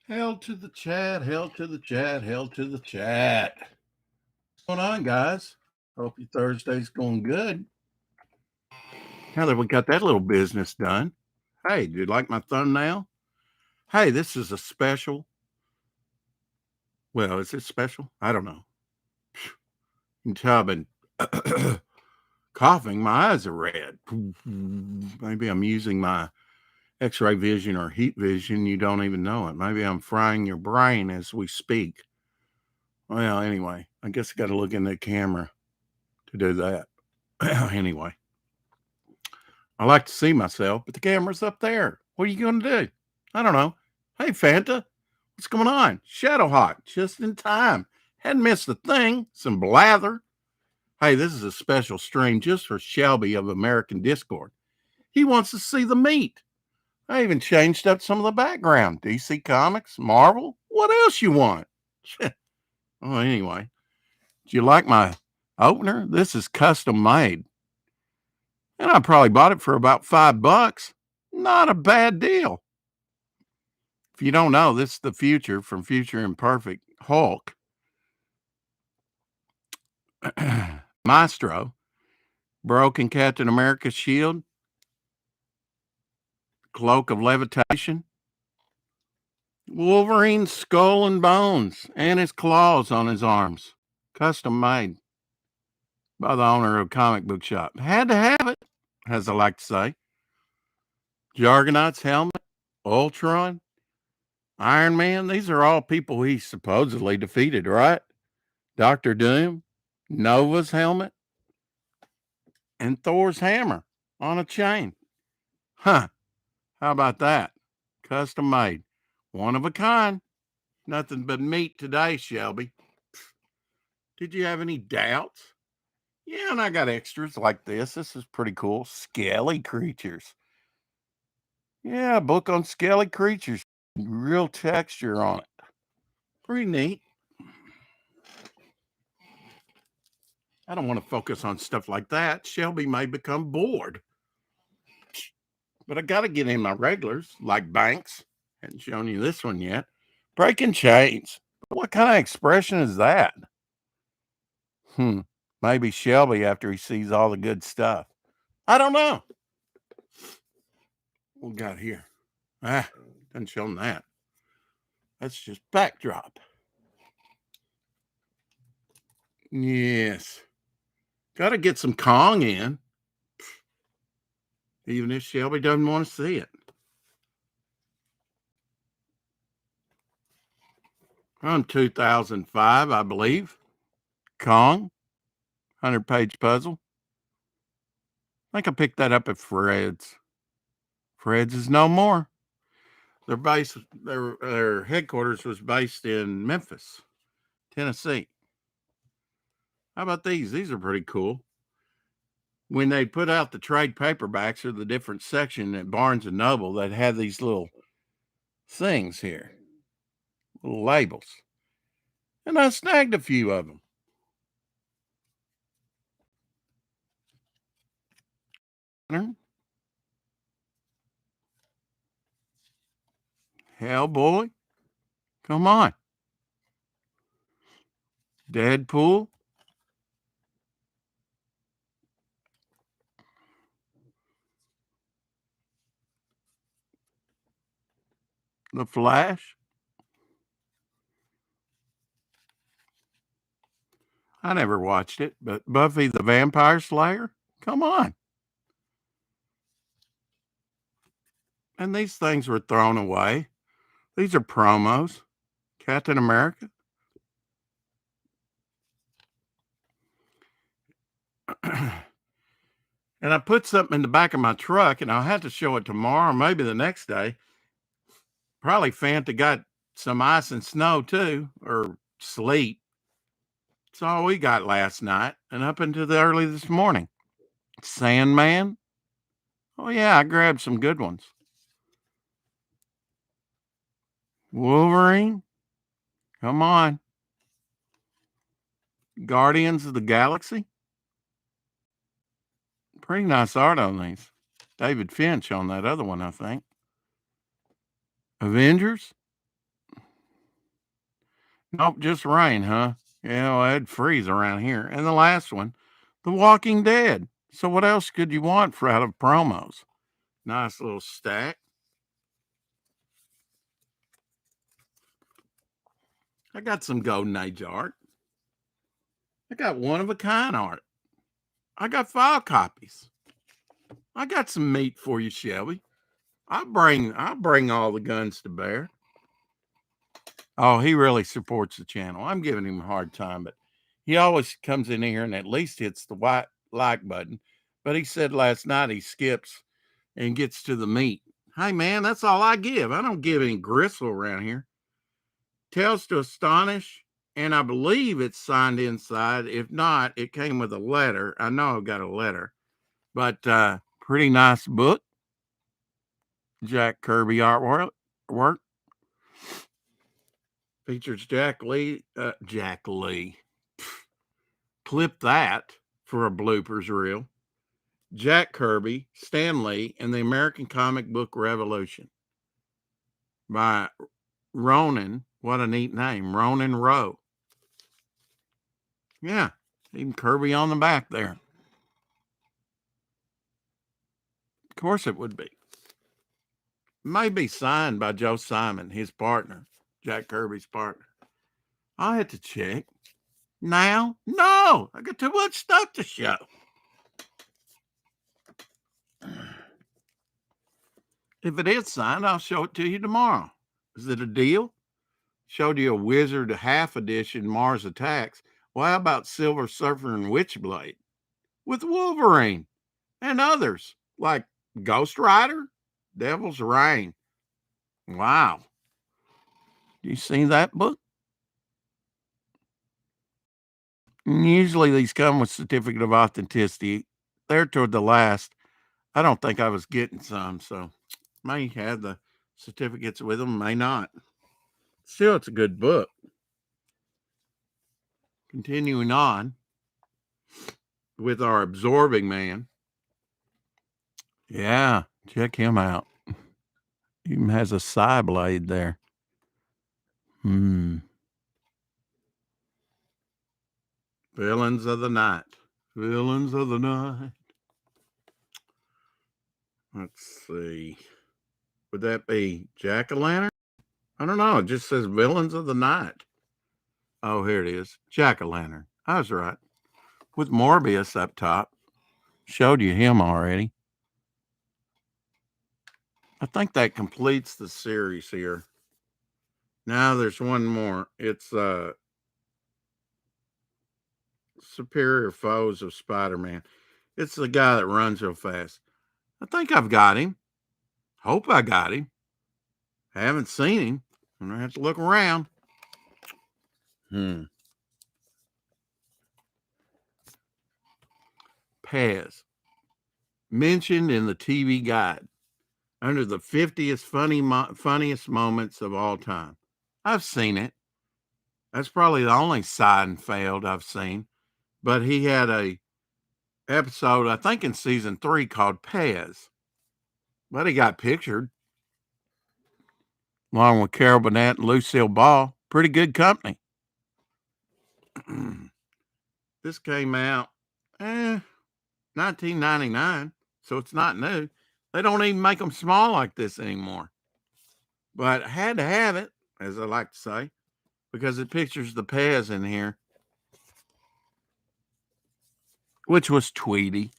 Hell to the chat, hell to the chat, hell to the chat. What's going on, guys? Hope your Thursday's going good. Now that we got that little business done. Hey, do you like my thumbnail? Hey, this is a special. Well, is it special? I don't know. You can tell I've been coughing. My eyes are red. Maybe I'm using my X-ray vision or heat vision. You don't even know it. Maybe I'm frying your brain as we speak. Well, anyway, I guess I got to look in the camera to do that. Anyway, I like to see myself, but the camera's up there. What are you going to do? I don't know. Hey, Fanta, what's going on? Shadowhawk, just in time. Hadn't missed a thing. Some blather. Hey, this is a special stream just for Shelby of American Discord. He wants to see the meat. I even changed up some of the background. DC Comics, Marvel. What else you want? Oh, anyway, do you like my opener? This is custom made. And I probably bought it for about $5. Not a bad deal. If you don't know, this is the Future from Future Imperfect Hulk. Maestro, broken Captain America's shield, cloak of levitation, Wolverine's skull and bones, and his claws on his arms. Custom made by the owner of a comic book shop. Had to have it, as I like to say. Jargonaut's helmet, Ultron, Iron Man, these are all people he supposedly defeated, right? Dr. Doom, Nova's helmet, and Thor's hammer on a chain. Huh. How about that? Custom made. One of a kind. Nothing but meat today, Shelby. Did you have any doubts? Yeah, and I got extras like this. This is pretty cool. Scaly creatures. Yeah, a book on scaly creatures. Real texture on it. Pretty neat. I don't want to focus on stuff like that. Shelby may become bored. But I got to get in my regulars, like Banks. Hadn't shown you this one yet. Breaking chains. What kind of expression is that? Maybe Shelby after he sees all the good stuff. I don't know. What we got here? Doesn't show them that. That's just backdrop. Yes. Got to get some Kong in. Even if Shelby doesn't want to see it. From 2005, I believe. Kong. 100-page puzzle. I think I picked that up at Fred's. Fred's is no more. Their headquarters was based in Memphis, Tennessee. How about these? These are pretty cool. When they put out the trade paperbacks or the different section at Barnes and Noble, they'd have these little things here, little labels. And I snagged a few of them. Hellboy, come on. Deadpool. The Flash. I never watched it, but Buffy the Vampire Slayer? Come on. And these things were thrown away. These are promos. Captain America. And I put something in the back of my truck, and I'll have to show it tomorrow, maybe the next day. Probably Fanta got some ice and snow too, or sleet. That's all we got last night and up into the early this morning. Sandman. Oh, yeah, I grabbed some good ones. Wolverine. Come on. Guardians of the Galaxy. Pretty nice art on these. David Finch on that other one, I think. Avengers. Nope, just rain, huh? Yeah, well, it'd freeze around here. And the last one, The Walking Dead. So what else could you want for out of promos? Nice little stack. I got some Golden Age art. I got one of a kind art. I got file copies. I got some meat for you, Shelby. I'll bring all the guns to bear. Oh, he really supports the channel. I'm giving him a hard time, but he always comes in here and at least hits the white like button. But he said last night he skips and gets to the meat. Hey man, that's all I give. I don't give any gristle around here. Tells to astonish, and I believe it's signed inside. If not, it came with a letter. I know I've got a letter, but pretty nice book. Jack Kirby artwork. Features Jack Lee. Jack Lee. Clip that for a bloopers reel. Jack Kirby, Stan Lee, and the American Comic Book Revolution by Ronan. What a neat name, Ronan Rowe. Yeah, even Kirby on the back there. Of course it would be. Maybe signed by Joe Simon, his partner, Jack Kirby's partner. I'll have to check. Now? No, I got too much stuff to show. If it is signed, I'll show it to you tomorrow. Is it a deal? Showed you a Wizard half edition Mars Attacks. Well, how about Silver Surfer and Witchblade with Wolverine and others like Ghost Rider, Devil's Reign? Wow. You see that book? Usually these come with certificate of authenticity. There toward the last, I don't think I was getting some, so may have the certificates with them, may not. Still, it's a good book. Continuing on with our absorbing man. Yeah, check him out. Even has a side blade there. Villains of the night. Villains of the night. Let's see. Would that be Jack-o'-lantern? I don't know. It just says Villains of the Night. Oh, here it is. Jack-o'-lantern. I was right. With Morbius up top. Showed you him already. I think that completes the series here. Now there's one more. It's Superior Foes of Spider-Man. It's the guy that runs real fast. I think I've got him. Hope I got him. Haven't seen him. I'm going to have to look around. Pez. Mentioned in the TV guide under the 50th funniest moments of all time. I've seen it. That's probably the only Seinfeld I've seen. But he had a episode, I think in season 3, called Pez. But he got pictured along with Carol Burnett and Lucille Ball. Pretty good company. This came out 1999, so it's not new. They don't even make them small like this anymore. But I had to have it, as I like to say, because it pictures the Pez in here, which was Tweety.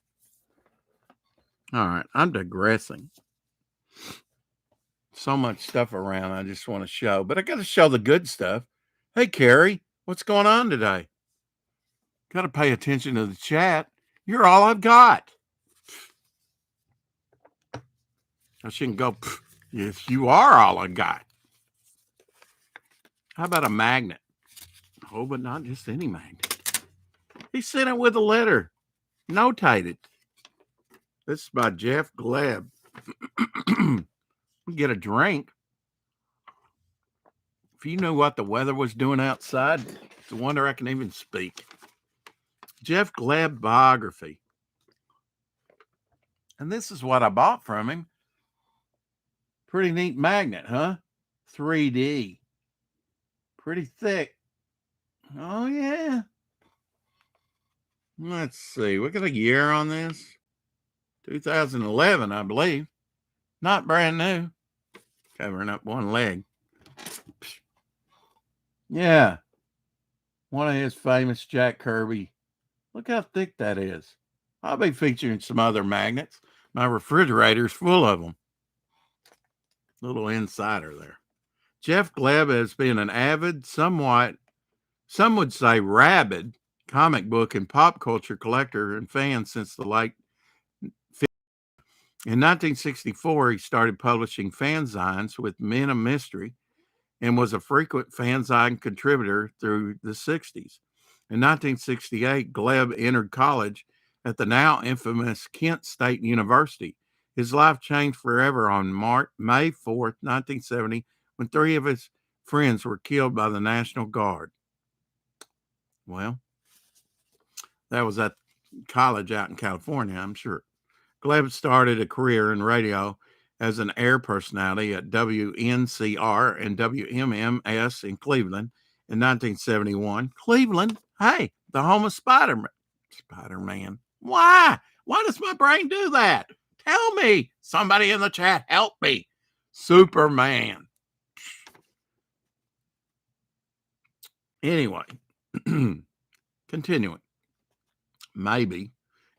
All right, I'm digressing. So much stuff around I just want to show, but I got to show the good stuff. Hey, Carrie, what's going on today? Got to pay attention to the chat. You're all I've got. I shouldn't go, yes, you are all I got. How about a magnet? Oh, but not just any magnet. He sent it with a letter, notated. This is by Jeff Gleb. Get a drink. If you knew what the weather was doing outside, it's a wonder I can even speak. Jeff Gleb biography. And this is what I bought from him. Pretty neat magnet, huh? 3D. Pretty thick. Oh, yeah. Let's see. We got a year on this. 2011, I believe. Not brand new. Covering up one leg. Yeah. One of his famous Jack Kirby. Look how thick that is. I'll be featuring some other magnets. My refrigerator's full of them. Little insider there. Jeff Gleb has been an avid, somewhat, some would say rabid, comic book and pop culture collector and fan since the late. In 1964, he started publishing fanzines with Men of Mystery and was a frequent fanzine contributor through the 60s. In 1968, Gleb entered college at the now infamous Kent State University. His life changed forever on May 4th, 1970, when three of his friends were killed by the National Guard. Well, that was at college out in California, I'm sure. Gleb started a career in radio as an air personality at WNCR and WMMS in Cleveland in 1971. Cleveland, hey, the home of Spider-Man. Why? Why does my brain do that? Tell me. Somebody in the chat, help me. Superman. Anyway, continuing. Maybe.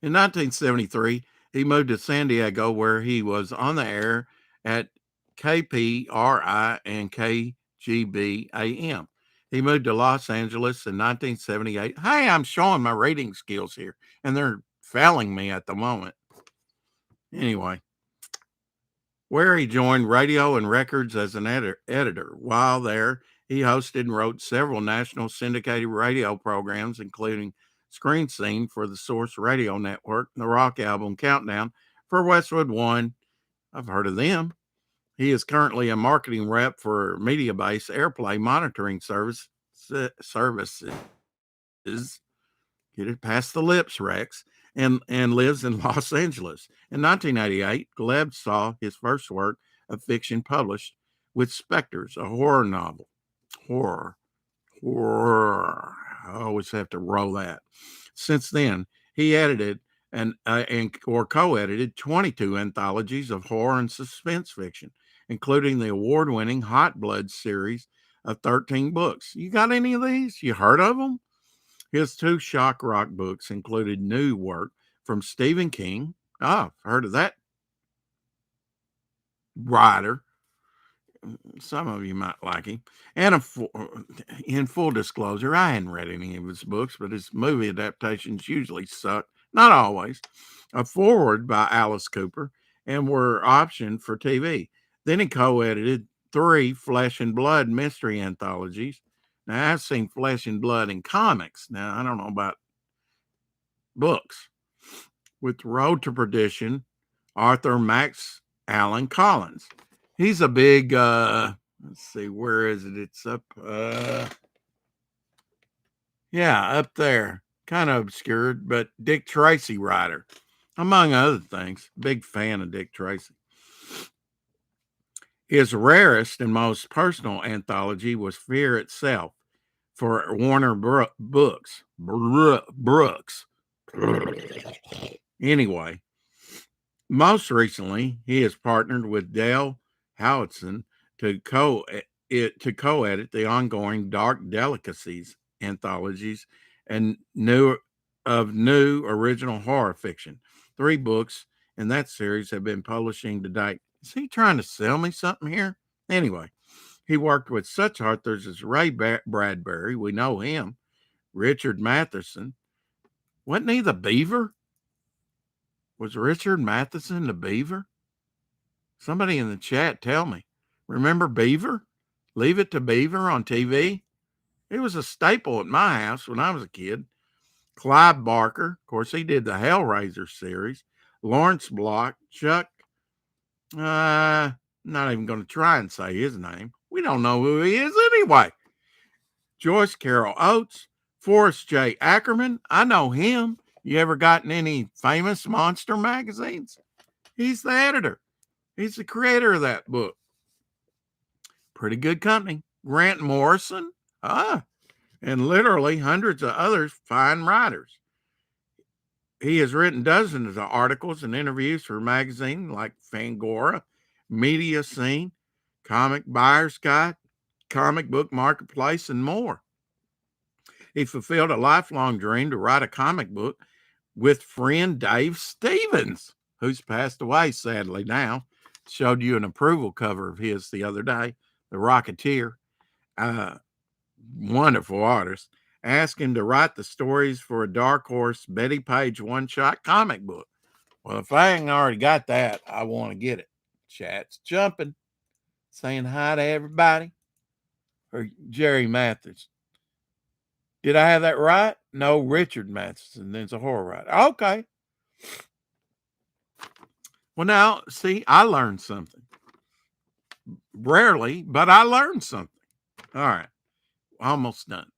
In 1973, he moved to San Diego, where he was on the air at KPRI and KGB AM. He moved to Los Angeles in 1978. Hey, I'm showing my reading skills here, and they're failing me at the moment. Anyway, where he joined Radio and Records as an editor. While there, he hosted and wrote several national syndicated radio programs, including Screen Scene for the Source Radio Network, and the Rock Album Countdown for Westwood One. I've heard of them. He is currently a marketing rep for Mediabase Airplay Monitoring Services. Get it past the lips, Rex, and lives in Los Angeles. In 1988, Gleb saw his first work of fiction published with Spectres, a horror novel. Horror. I always have to roll that. Since then, he edited or co-edited 22 anthologies of horror and suspense fiction, including the award-winning Hot Blood series of 13 books. You got any of these? You heard of them? His two shock rock books included new work from Stephen King. I've heard of that writer. Some of you might like him. And in full disclosure, I hadn't read any of his books, but his movie adaptations usually suck. Not always. A foreword by Alice Cooper and were optioned for TV. Then he co-edited 3 Flesh and Blood mystery anthologies. Now, I've seen Flesh and Blood in comics. Now, I don't know about books. With Road to Perdition, Arthur Max Allen Collins. He's a big, let's see, where is it? It's up, up there. Kind of obscured, but Dick Tracy writer, among other things. Big fan of Dick Tracy. His rarest and most personal anthology was Fear Itself for Warner Books. Brooks. Anyway, most recently, he has partnered with Dale Howitson to co-edit the ongoing Dark Delicacies anthologies and new original horror fiction. 3 books in that series have been publishing to date. Is he trying to sell me something here? Anyway, he worked with such authors as Ray Bradbury, we know him, Richard Matheson. Wasn't he the Beaver? Was Richard Matheson the Beaver? Somebody in the chat tell me. Remember Beaver? Leave It to Beaver on TV? It was a staple at my house when I was a kid. Clive Barker, of course, he did the Hellraiser series. Lawrence Block, Chuck, not even going to try and say his name. We don't know who he is anyway. Joyce Carol Oates, Forrest J. Ackerman, I know him. You ever gotten any famous monster magazines? He's the editor. He's the creator of that book. Pretty good company. Grant Morrison. and literally hundreds of other fine writers. He has written dozens of articles and interviews for magazines like Fangora, Media Scene, Comic Buyer's Guide, Comic Book Marketplace, and more. He fulfilled a lifelong dream to write a comic book with friend Dave Stevens, who's passed away sadly now. Showed you an approval cover of his the other day, The Rocketeer. Wonderful artist. Asked him to write the stories for a Dark Horse Betty Page one-shot comic book. Well, if I ain't already got that, I want to get it. Chat's jumping, saying hi to everybody. Or Jerry Mathis. Did I have that right? No, Richard Matheson. There's a horror writer. Okay. Well, now, see, I learned something. Rarely, but I learned something. All right. Almost done.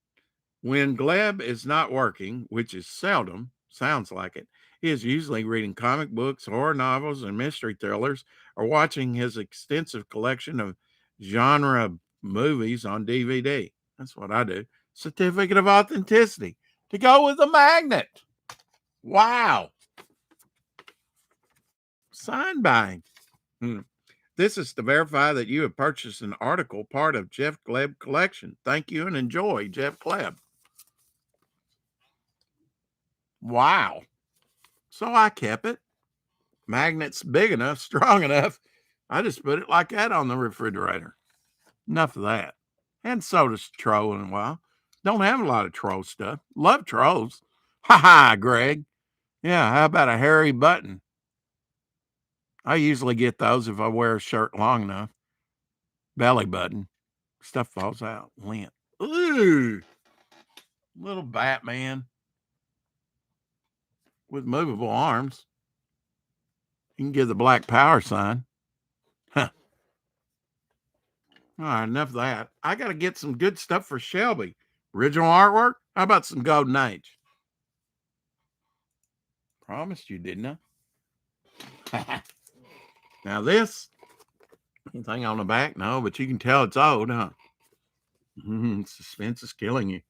When Gleb is not working, which is seldom, sounds like it, he is usually reading comic books, horror novels, and mystery thrillers, or watching his extensive collection of genre movies on DVD. That's what I do. Certificate of authenticity to go with a magnet. Wow. Sign buying. This is to verify that you have purchased an article part of Jeff Gleb collection. Thank you and enjoy, Jeff Gleb. Wow. So I kept it. Magnet's big enough, strong enough. I just put it like that on the refrigerator. Enough of that. And so does troll in a while. Don't have a lot of troll stuff. Love trolls. Ha ha, Greg. Yeah, how about a hairy button? I usually get those if I wear a shirt long enough. Belly button. Stuff falls out. Lint. Ooh. Little Batman with movable arms. You can give the black power sign. Huh. All right, enough of that. I got to get some good stuff for Shelby. Original artwork? How about some Golden Age? Promised you, didn't I? Now this, anything on the back? No, but you can tell it's old, huh? Suspense is killing you.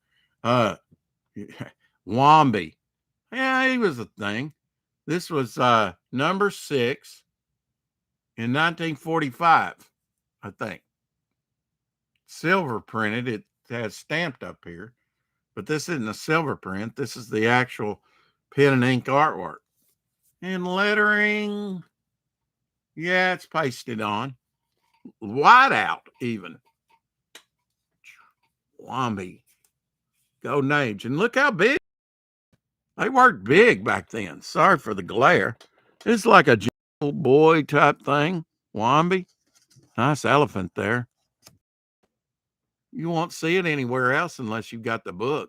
Womby. Yeah, he was a thing. This was number 6 in 1945, I think. Silver printed. It has stamped up here, but this isn't a silver print. This is the actual pen and ink artwork. And lettering, yeah, it's pasted on. White out, even. Womby. Golden Age. And look how big. They worked big back then. Sorry for the glare. It's like a Jungle Boy type thing. Womby. Nice elephant there. You won't see it anywhere else unless you've got the book.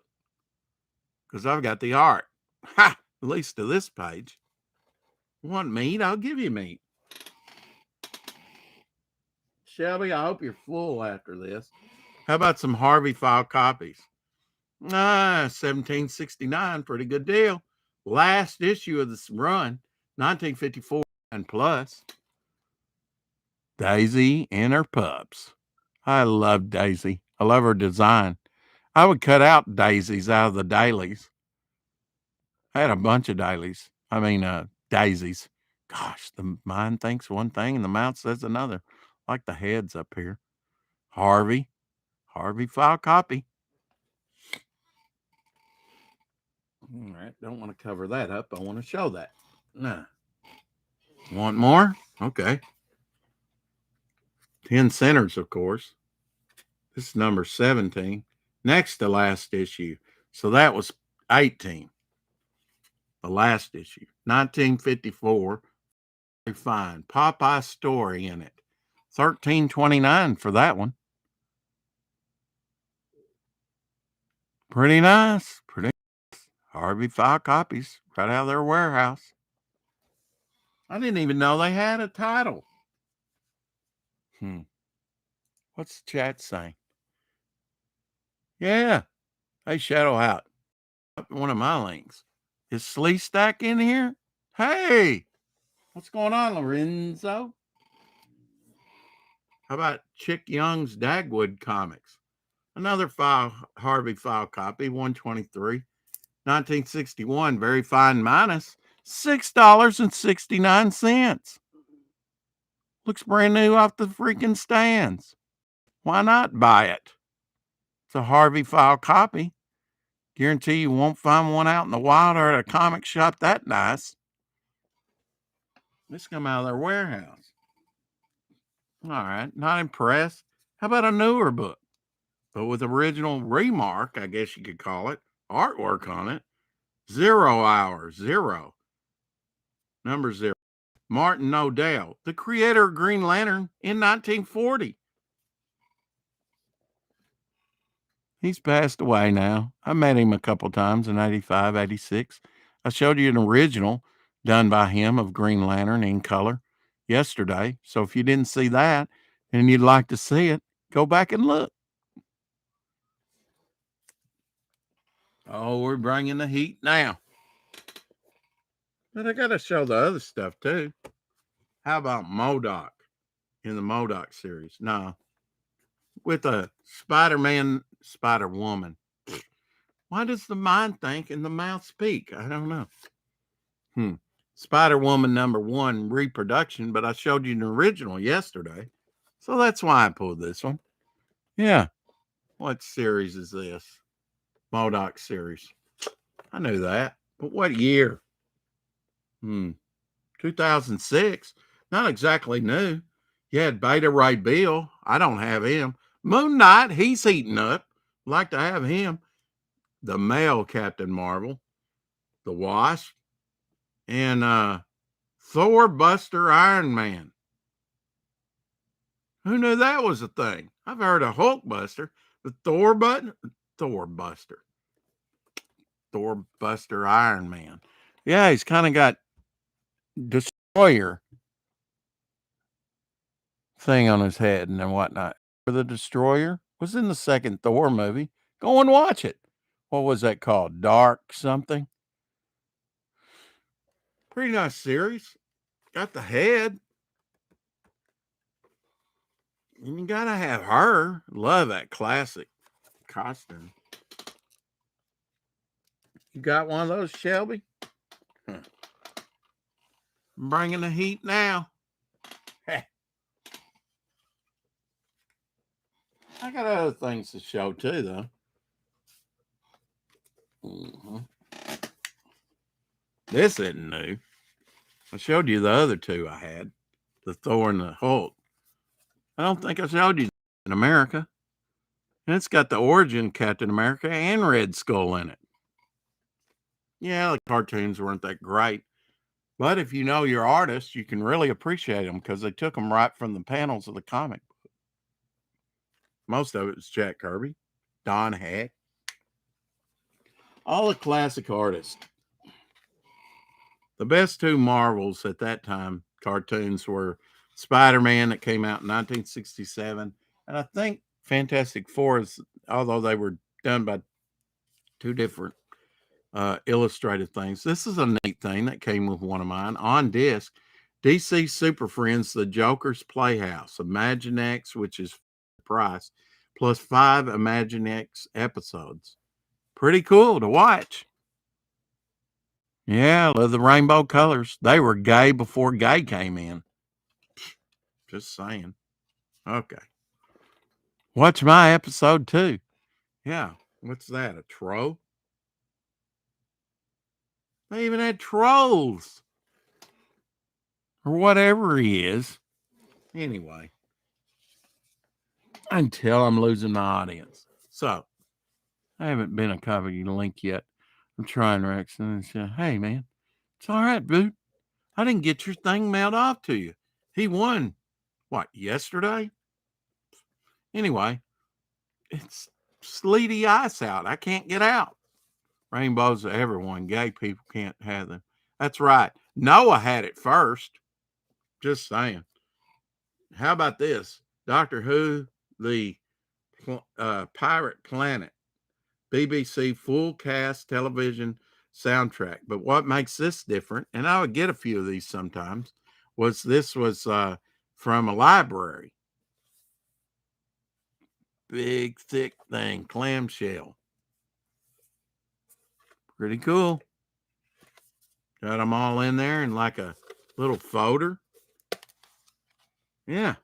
Because I've got the art. Ha! At least to this page. You want meat? I'll give you meat. Shelby, I hope you're full after this. How about some Harvey file copies? 1769, pretty good deal. Last issue of this run, 1954 and plus. Daisy and her pups. I love Daisy. I love her design. I would cut out daisies out of the dailies. I had a bunch of daisies. Daisies. Gosh, the mind thinks one thing and the mouth says another. Like the heads up here. Harvey file copy. All right, don't want to cover that up. I want to show that. Nah. Want more? Okay. 10 centers, of course. This is number 17. Next to last issue. So that was 18. The last issue. 1954. Very fine. Popeye story in it. $13.29 for that one. Pretty nice. Pretty nice. Harvey file copies right out of their warehouse. I didn't even know they had a title. What's the chat saying? Yeah. Hey, Shadow out. One of my links. Is Slee Stack in here? Hey, what's going on, Lorenzo? How about Chick Young's Dagwood comics? Another Harvey file copy, 123, 1961, very fine minus, $6.69. Looks brand new off the freaking stands. Why not buy it? It's a Harvey file copy. Guarantee you won't find one out in the wild or at a comic shop that nice. This come out of their warehouse. All right, not impressed. How about a newer book, but with original remark, I guess you could call it, artwork on it? 0 Hour, 0. Number 0. Martin O'Dell, the creator of Green Lantern in 1940. He's passed away now. I met him a couple times in 85, 86. I showed you an original done by him of Green Lantern in color yesterday. So if you didn't see that and you'd like to see it, go back and look. Oh, we're bringing the heat now. But I got to show the other stuff too. How about MODOK in the MODOK series? No. With a Spider-Man, Spider-Woman. Why does the mind think and the mouth speak? I don't know. Spider-Woman #1 reproduction, but I showed you an original yesterday. So that's why I pulled this one. Yeah. What series is this? MODOK series. I knew that. But what year? 2006. Not exactly new. You had Beta Ray Bill. I don't have him. Moon Knight, he's heating up. Like to have him. The male Captain Marvel. The Wasp. And Thor Buster Iron Man. Who knew that was a thing? I've heard of Hulk Buster, but Thor Buster Iron Man. Yeah, he's kind of got Destroyer thing on his head and whatnot. The Destroyer was in the second Thor movie. Go and watch it. What was that called? Dark something? Pretty nice series. Got the head. And you gotta have her. Love that classic costume. You got one of those, Shelby? I'm bringing the heat now. I got other things to show too, though. This isn't new. I showed you the other two I had, the Thor and the Hulk. I don't think I showed you in America. And it's got the origin Captain America and Red Skull in it. Yeah, the cartoons weren't that great. But if you know your artist, you can really appreciate them because they took them right from the panels of the comic book. Most of it was Jack Kirby, Don Heck, all the classic artists. The best two Marvels at that time, cartoons, were Spider-Man that came out in 1967. And I think Fantastic Four is, although they were done by two different illustrated things. This is a neat thing that came with one of mine on disc. DC Super Friends, The Joker's Playhouse, Imaginext, which is price, plus 5 Imaginext episodes. Pretty cool to watch. Yeah, the rainbow colors. They were gay before gay came in. Just saying. Okay. Watch my episode too. Yeah. What's that? A troll? They even had trolls. Or whatever he is. Anyway. Until I'm losing my audience. So, I haven't been a copy link yet. I'm trying, Rex. And say, hey, man, it's all right, dude. I didn't get your thing mailed off to you. He won, what, yesterday? Anyway, it's sleety ice out. I can't get out. Rainbows are everyone. Gay people can't have them. That's right. Noah had it first. Just saying. How about this? Doctor Who, the Pirate Planet, BBC full cast television soundtrack. But what makes this different, and I would get a few of these sometimes, was this was from a library. Big, thick thing, clamshell. Pretty cool. Got them all in there in like a little folder. Yeah.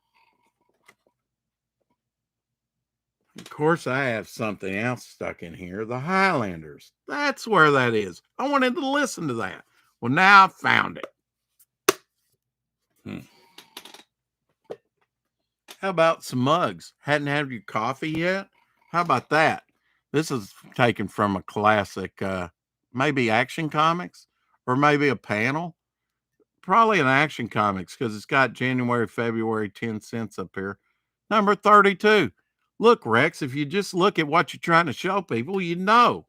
Of course, I have something else stuck in here. The Highlanders. That's where that is. I wanted to listen to that. Well, now I found it. How about some mugs? Hadn't had your coffee yet? How about that? This is taken from a classic, maybe Action Comics or maybe a panel. Probably an Action Comics because it's got January, February, 10 cents up here. Number 32. Look, Rex, if you just look at what you're trying to show people, you know.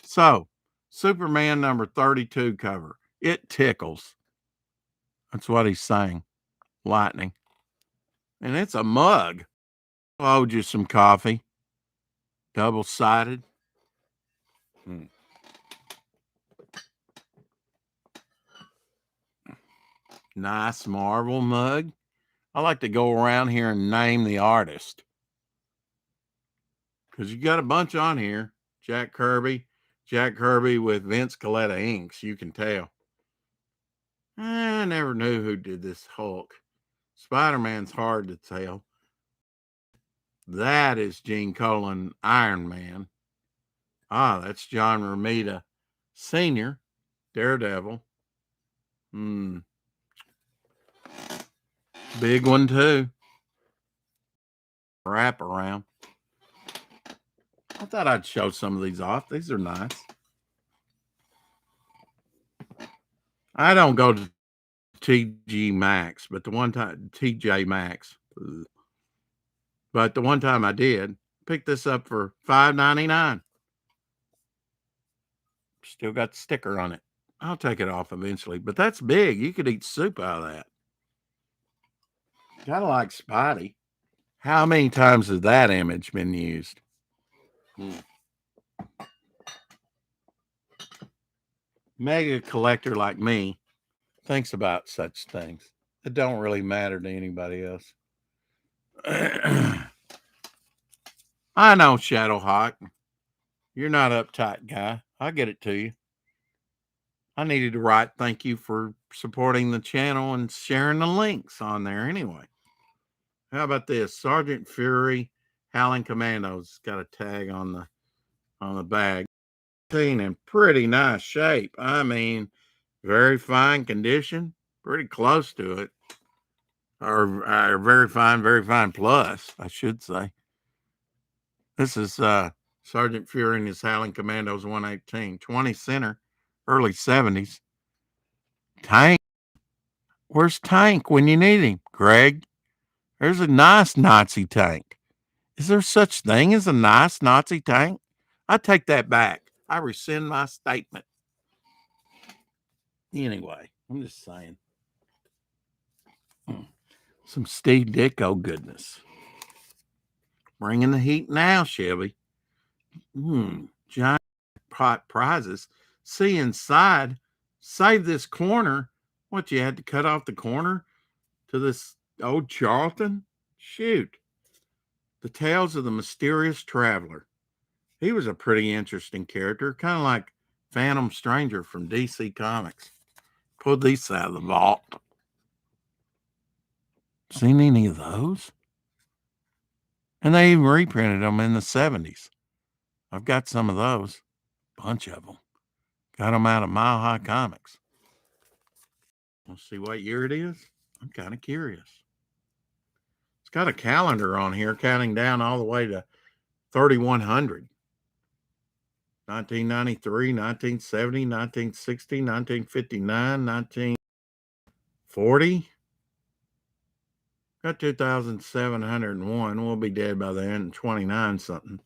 So, Superman number 32 cover. It tickles. That's what he's saying. Lightning. And it's a mug. I'll hold you some coffee. Double-sided. Nice marble mug. I like to go around here and name the artist. Because you got a bunch on here. Jack Kirby with Vince Coletta inks, you can tell. I never knew who did this Hulk. Spider-Man's hard to tell. That is Gene Colan, Iron Man. Ah, that's John Romita Sr., Daredevil. Big one, too. Wrap around. I thought I'd show some of these off. These are nice. I don't go to TG Maxx, but the one time, TJ Maxx. But the one time I did, pick this up for $5.99. Still got the sticker on it. I'll take it off eventually, but that's big. You could eat soup out of that. Kind of like Spidey. How many times has that image been used? Mega collector like me thinks about such things. It don't really matter to anybody else. I know, Shadowhawk. You're not uptight, guy. I'll get it to you. I needed to write thank you for supporting the channel and sharing the links on there anyway. How about this? Sergeant Fury, Howling Commandos. Got a tag on the bag. In pretty nice shape. I mean, very fine condition. Pretty close to it. Or very fine plus, I should say. This is Sergeant Fury and his Howling Commandos 118. 20 center, early 70s. Tank. Where's Tank when you need him? Greg, there's a nice Nazi tank. Is there such thing as a nice Nazi tank? I take that back. I rescind my statement. Anyway, I'm just saying. Some Steve Ditko goodness. Bringing the heat now, Shelby. Giant pot prizes. See inside. Save this corner. What, you had to cut off the corner to this old Charlton? Shoot. The Tales of the Mysterious Traveler. He was a pretty interesting character, kind of like Phantom Stranger from DC Comics. Pulled these out of the vault. Seen any of those? And they even reprinted them in the 70s. I've got some of those. Bunch of them. Got them out of Mile High Comics. Let's see what year it is. I'm kind of curious. It's got a calendar on here counting down all the way to 3100. 1993, 1970, 1960, 1959, 1940. Got 2,701. We'll be dead by then. 29 something.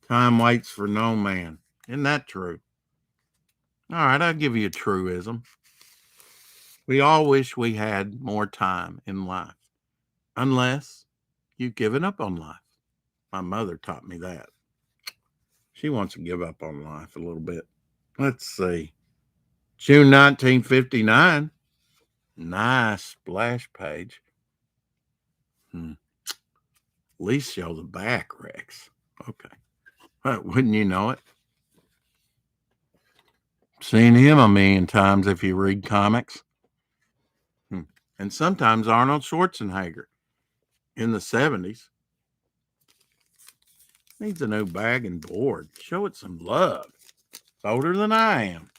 Time waits for no man. Isn't that true? All right, I'll give you a truism. We all wish we had more time in life. Unless you've given up on life. My mother taught me that. She wants to give up on life a little bit. Let's see. June 1959. Nice splash page. At least show the back, Rex. Okay. But wouldn't you know it? Seen him a million times if you read comics. And sometimes Arnold Schwarzenegger in the 70s. Needs a new bag and board. Show it some love. It's older than I am.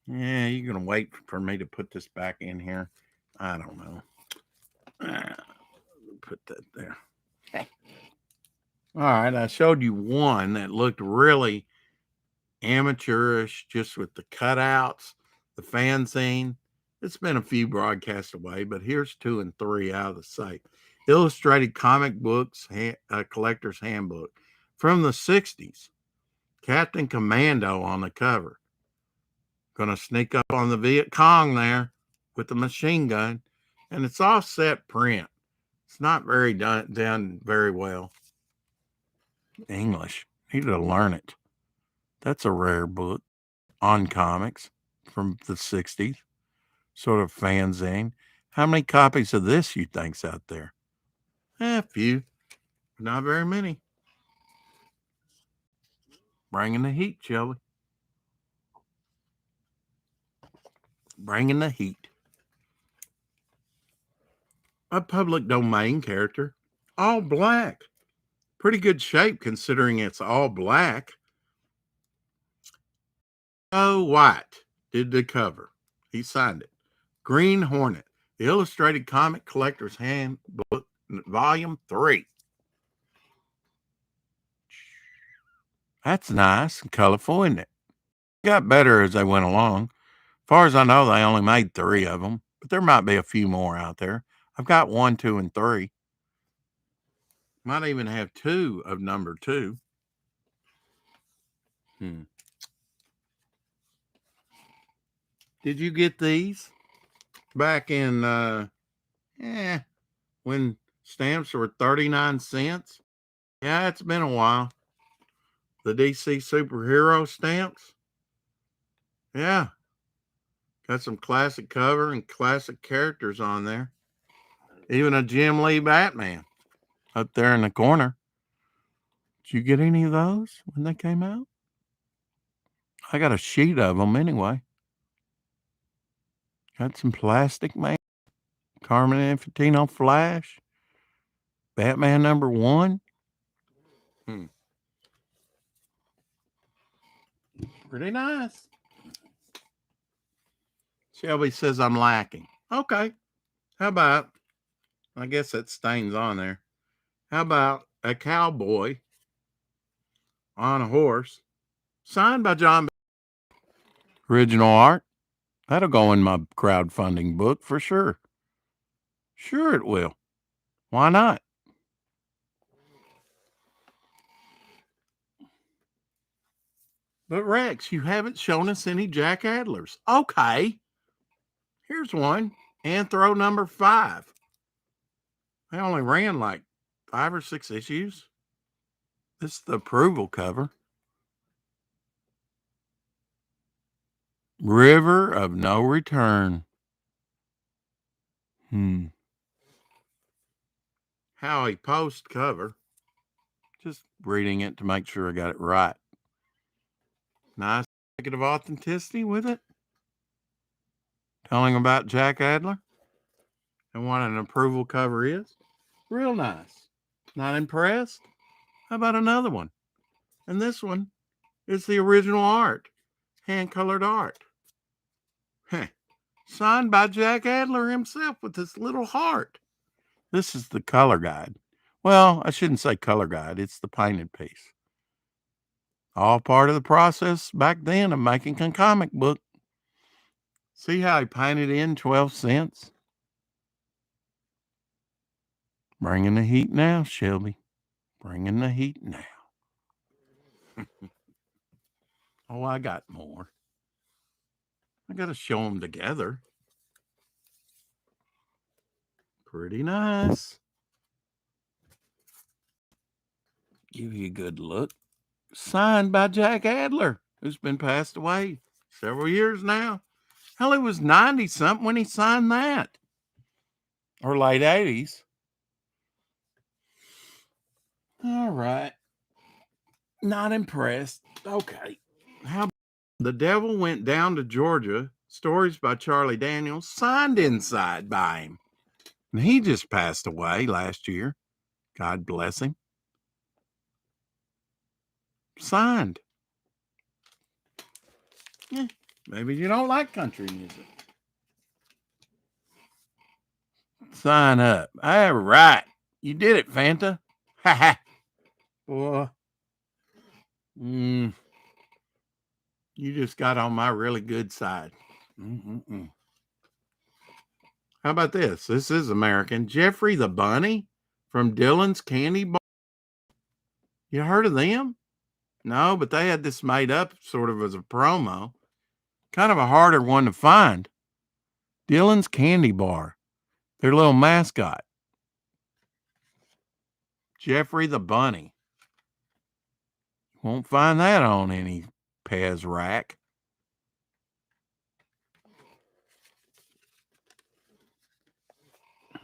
Yeah, you're going to wait for me to put this back in here. I don't know. Put that there. Okay. All right, I showed you one that looked really amateurish, just with the cutouts, the fanzine. It's been a few broadcasts away, but here's 2 and 3 out of the site. Illustrated comic books, collector's handbook from the 60s. Captain Commando on the cover. Going to sneak up on the Viet Cong there with the machine gun. And it's offset print. It's not very done very well. English. Need to learn it. That's a rare book on comics from the 60s. Sort of fanzine. How many copies of this you think's out there? A few. Not very many. Bringing the heat, shall we? Bringing the heat. A public domain character. All black. Pretty good shape considering it's all black. Oh, White did the cover. He signed it. Green Hornet. The Illustrated Comic Collector's Handbook, Volume 3. That's nice and colorful, isn't it? Got better as they went along. As far as I know, they only made 3 of them, but there might be a few more out there. I've got 1, 2, and 3. Might even have 2 of number 2. Did you get these back in when stamps were 39 cents? Yeah, it's been a while. The DC superhero stamps. Yeah. Got some classic cover and classic characters on there. Even a Jim Lee Batman up there in the corner. Did you get any of those when they came out? I got a sheet of them anyway. Got some Plastic Man, Carmen Infantino Flash, Batman #1. Pretty nice. Shelby says I'm lacking. Okay. How about, I guess that stains on there. How about a cowboy on a horse signed by John? Original art. That'll go in my crowdfunding book for sure. Sure it will. Why not? But Rex, you haven't shown us any Jack Adlers. Okay. Here's one. Anthro number 5. They only ran like 5 or 6 issues. This is the approval cover. River of No Return. Howie Post cover. Just reading it to make sure I got it right. Nice negative authenticity with it. Telling about Jack Adler and what an approval cover is. Real nice. Not impressed? How about another one? And this one is the original art. Hand-colored art. Signed by Jack Adler himself with this little heart. This is the color guide. Well, I shouldn't say color guide. It's the painted piece. All part of the process back then of making a comic book. See how he painted in 12 cents? Bringing the heat now, Shelby. Bringing the heat now. Oh, I got more. I got to show them together. Pretty nice. Give you a good look. Signed by Jack Adler, who's been passed away several years now. Hell, he was 90-something when he signed that. or late 80s. All right. Not impressed. Okay. How about The Devil Went Down to Georgia, stories by Charlie Daniels, signed inside by him. And he just passed away last year. God bless him. Signed. Maybe you don't like country music. Sign up. All right. You did it, Fanta. Ha ha. Boy. You just got on my really good side. How about this? This is American. Jeffrey the Bunny from Dylan's Candy Bar. You heard of them? No, but they had this made up sort of as a promo. Kind of a harder one to find. Dylan's Candy Bar. Their little mascot. Jeffrey the Bunny. Won't find that on any Pez rack.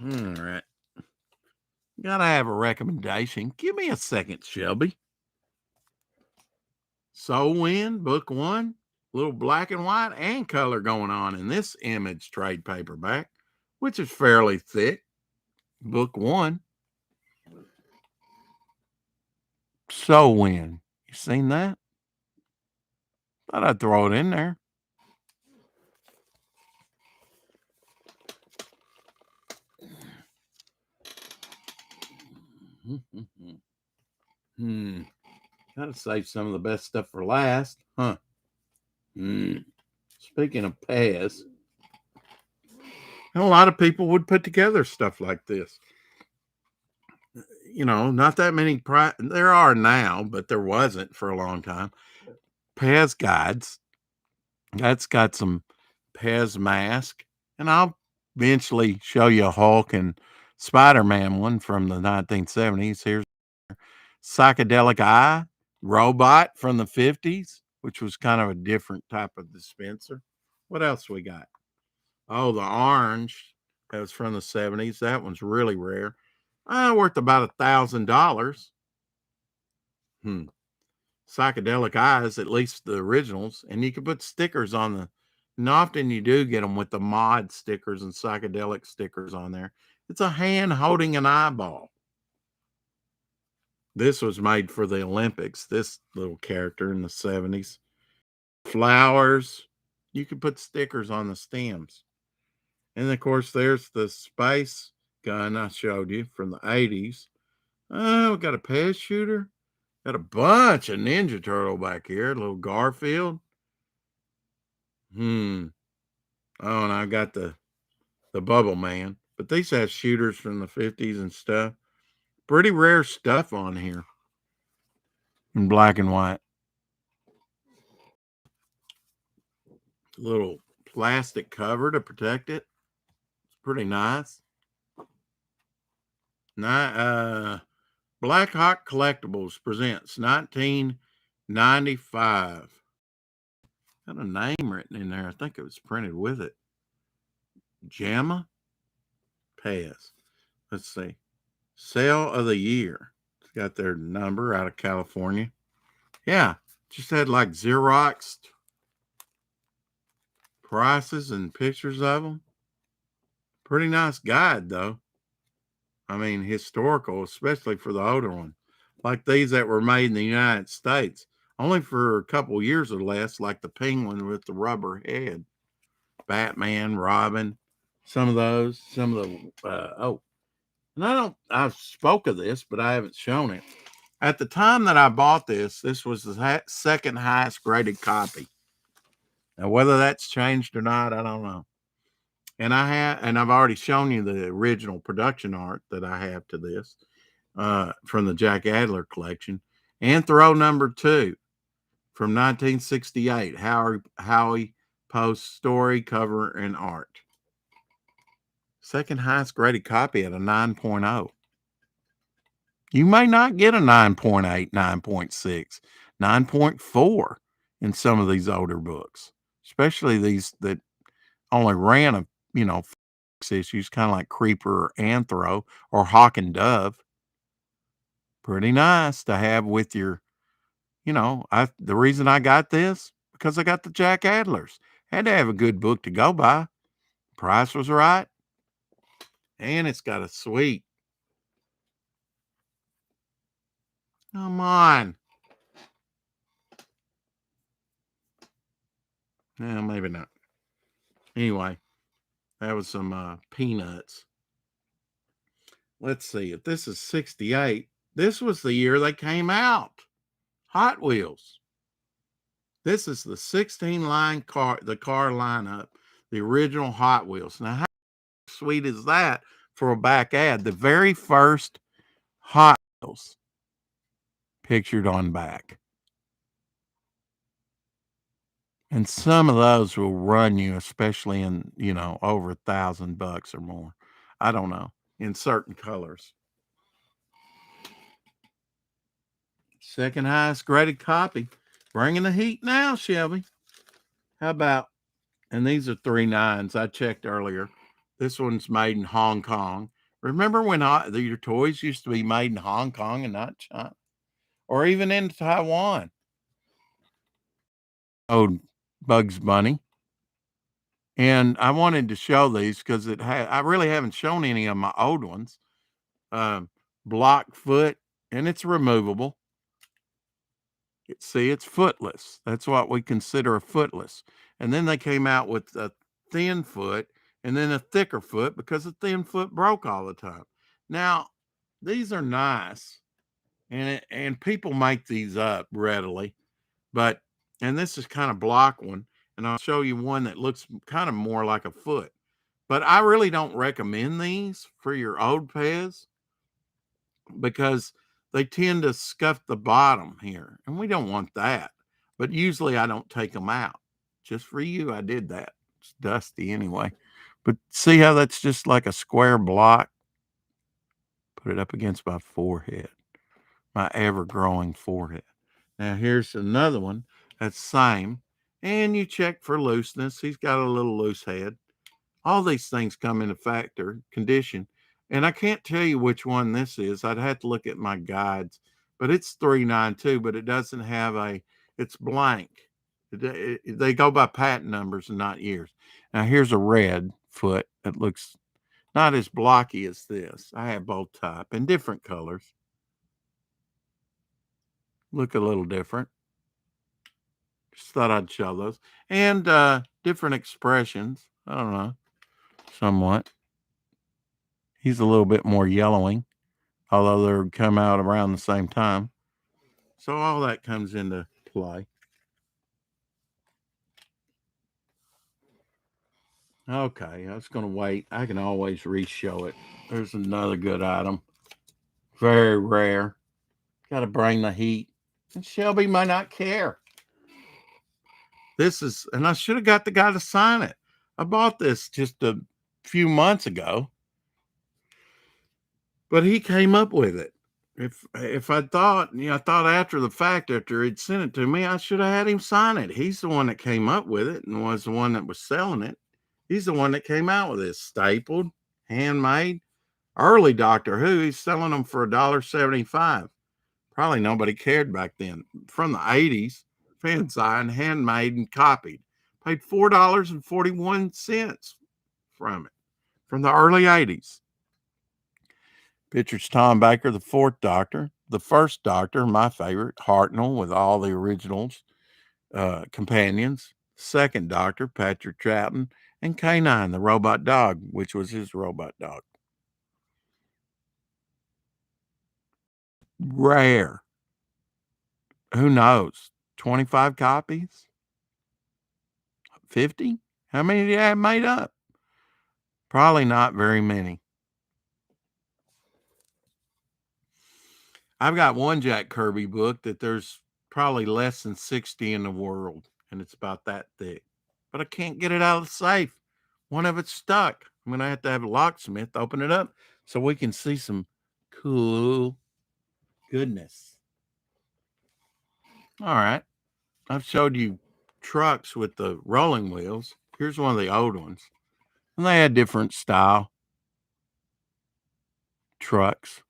All right. Gotta have a recommendation. Give me a second, Shelby. Soul Wind, book 1. Little black and white and color going on in this Image trade paperback, which is fairly thick. Book 1. Soul Wind. You seen that? Thought I'd throw it in there. Gotta save some of the best stuff for last, huh? Speaking of Pez, a lot of people would put together stuff like this. You know, not that many. There are now, but there wasn't for a long time. Pez guides. That's got some Pez mask, and I'll eventually show you a Hulk and Spider-Man one from the 1970s. Here's Psychedelic Eye Robot from the 50s, which was kind of a different type of dispenser. What else we got? Oh, the orange. That was from the 70s. That one's really rare. Worth about $1,000. Psychedelic Eyes, at least the originals, and you can put stickers on the. And often you do get them with the mod stickers and psychedelic stickers on there. It's a hand holding an eyeball. This was made for the Olympics. This little character in the 70s. Flowers. You can put stickers on the stems. And of course, there's the space gun I showed you from the 80s. Oh, we got a Pez shooter. Got a bunch of Ninja Turtle back here. A little Garfield. Oh, and I got the Bubble Man. But these have shooters from the 50s and stuff. Pretty rare stuff on here. In black and white. Little plastic cover to protect it. It's pretty nice. Black Hawk Collectibles presents 1995. Got a name written in there. I think it was printed with it. JAMA Pez. Let's see. Sale of the year. It's got their number out of California. Yeah. Just had like Xeroxed prices and pictures of them. Pretty nice guide, though. I mean, historical, especially for the older one. Like these that were made in the United States. Only for a couple years or less, like the penguin with the rubber head. Batman, Robin, some of those. Some of the, and I spoke of this, but I haven't shown it. At the time that I bought this was the second highest graded copy. Now, whether that's changed or not, I don't know. And I've already shown you the original production art that I have to this from the Jack Adler collection. Anthro number 2 from 1968. Howie Post story, cover, and art. Second highest graded copy at a 9.0. You may not get a 9.8, 9.6, 9.4 in some of these older books, especially these that only ran issues, kind of like Creeper or Anthro or Hawk and Dove. Pretty nice to have with your, the reason I got this, because I got the Jack Adlers. Had to have a good book to go by. Price was right. And it's got a sweet. Come on. No, maybe not. Anyway, that was some peanuts. Let's see. If this is 68, this was the year they came out. Hot Wheels. This is the 16 line car, the car lineup, the original Hot Wheels. Now, how sweet is that for a back ad? The very first Hot Wheels pictured on back. And some of those will run you, especially in, over $1,000 or more. I don't know, in certain colors. Second highest graded copy. Bringing the heat now, Shelby. How about, and these are 3 nines. I checked earlier. This one's made in Hong Kong. Remember when your toys used to be made in Hong Kong and not China? Or even in Taiwan? Oh, Bugs Bunny. And I wanted to show these because I really haven't shown any of my old ones. Block foot, and it's removable. See, it's footless. That's what we consider a footless. And then they came out with a thin foot and then a thicker foot because the thin foot broke all the time. Now, these are nice, and people make these up readily, and this is kind of block one, and I'll show you one that looks kind of more like a foot. But I really don't recommend these for your old Pez because they tend to scuff the bottom here, and we don't want that. But usually I don't take them out. Just for you, I did that. It's dusty anyway. But see how that's just like a square block? Put it up against my forehead, my ever-growing forehead. Now here's another one that's same, and you check for looseness. He's got a little loose head. All these things come into factor, condition. And I can't tell you which one this is. I'd have to look at my guides. But it's 392, but it doesn't have it's blank. They go by patent numbers and not years. Now here's a red foot that looks not as blocky as this. I have both type in different colors. Look a little different. Just thought I'd show those. And different expressions. I don't know. Somewhat. He's a little bit more yellowing, although they come out around the same time. So all that comes into play. Okay, I was going to wait. I can always re-show it. There's another good item. Very rare. Got to bring the heat. And Shelby might not care. This is, and I should have got the guy to sign it. I bought this just a few months ago, but he came up with it. If I thought, I thought after the fact, after he'd sent it to me, I should have had him sign it. He's the one that came up with it and was the one that was selling it. He's the one that came out with this stapled, handmade, early Doctor Who. He's selling them for $1.75. Probably nobody cared back then. From the 80s, fan signed, handmade, and copied. Paid $4.41 from it, from the early 80s. Pictures Tom Baker, the 4th Doctor. The 1st Doctor, my favorite, Hartnell, with all the originals, companions. 2nd Doctor, Patrick Troughton, and K9, the robot dog, which was his robot dog. Rare. Who knows? 25 copies? 50? How many do you have made up? Probably not very many. I've got one Jack Kirby book that there's probably less than 60 in the world, and it's about that thick. But I can't get it out of the safe. One of it's stuck. I'm going to have a locksmith open it up so we can see some cool goodness. All right. I've showed you trucks with the rolling wheels. Here's one of the old ones. And they had different style trucks.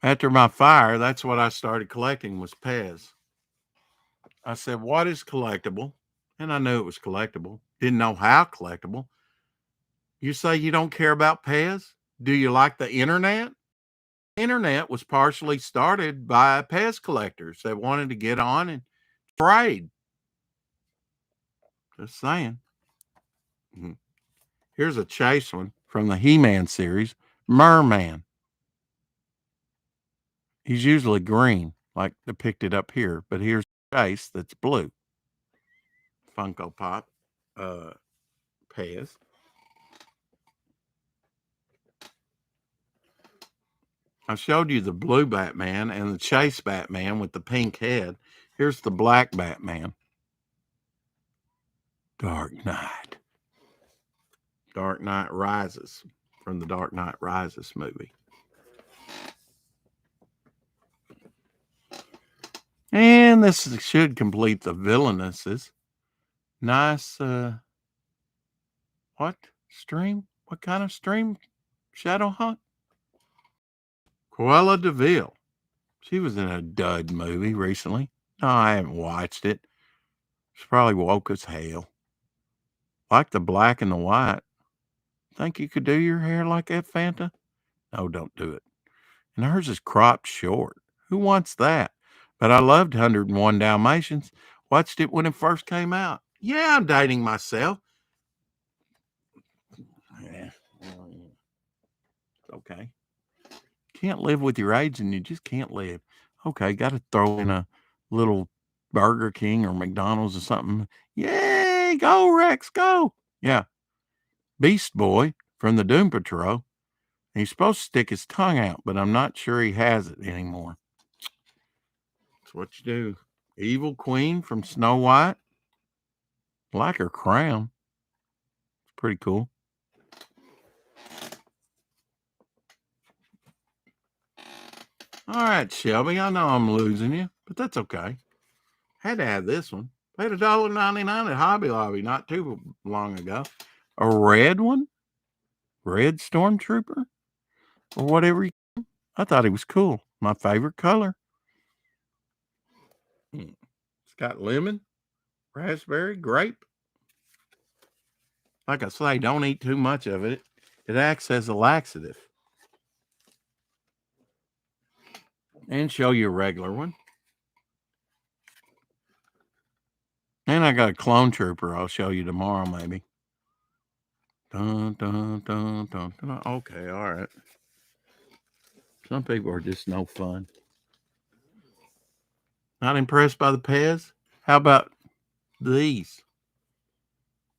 After my fire, that's what I started collecting was Pez. I said, what is collectible? And I knew it was collectible. Didn't know how collectible. You say you don't care about Pez? Do you like the internet? Internet was partially started by Pez collectors that wanted to get on and trade. Just saying. Here's a chase one from the He-Man series, Merman. He's usually green, like depicted up here, but here's a chase that's blue. Funko Pop, Pez. I showed you the blue Batman and the chase Batman with the pink head. Here's the black Batman. Dark Knight. Dark Knight Rises from the Dark Knight Rises movie. And this should complete the villainesses. Nice, what? Stream? What kind of stream? Shadow Hunt? Cruella de Vil. She was in a dud movie recently. No, I haven't watched it. She's probably woke as hell. Like the black and the white. Think you could do your hair like that, Fanta? No, don't do it. And hers is cropped short. Who wants that? But I loved 101 Dalmatians. Watched it when it first came out. Yeah, I'm dating myself. Yeah. Okay. Can't live with your age and you just can't live. Okay, got to throw in a little Burger King or McDonald's or something. Yay, go Rex, go. Yeah. Beast Boy from the Doom Patrol. He's supposed to stick his tongue out, but I'm not sure he has it anymore. That's what you do. Evil Queen from Snow White. Like her crown. It's pretty cool. All right, Shelby, I know I'm losing you, but that's okay. Had to have this one. Paid $1.99 at Hobby Lobby not too long ago. A red one? Red Stormtrooper? Or whatever. I thought he was cool. My favorite color. It's got lemon, raspberry, grape. Like I say, don't eat too much of it. It acts as a laxative. And show you a regular one. And I got a clone trooper I'll show you tomorrow, maybe. Dun, dun, dun, dun, dun. Okay, all right. Some people are just no fun. Not impressed by the Pez? How about these?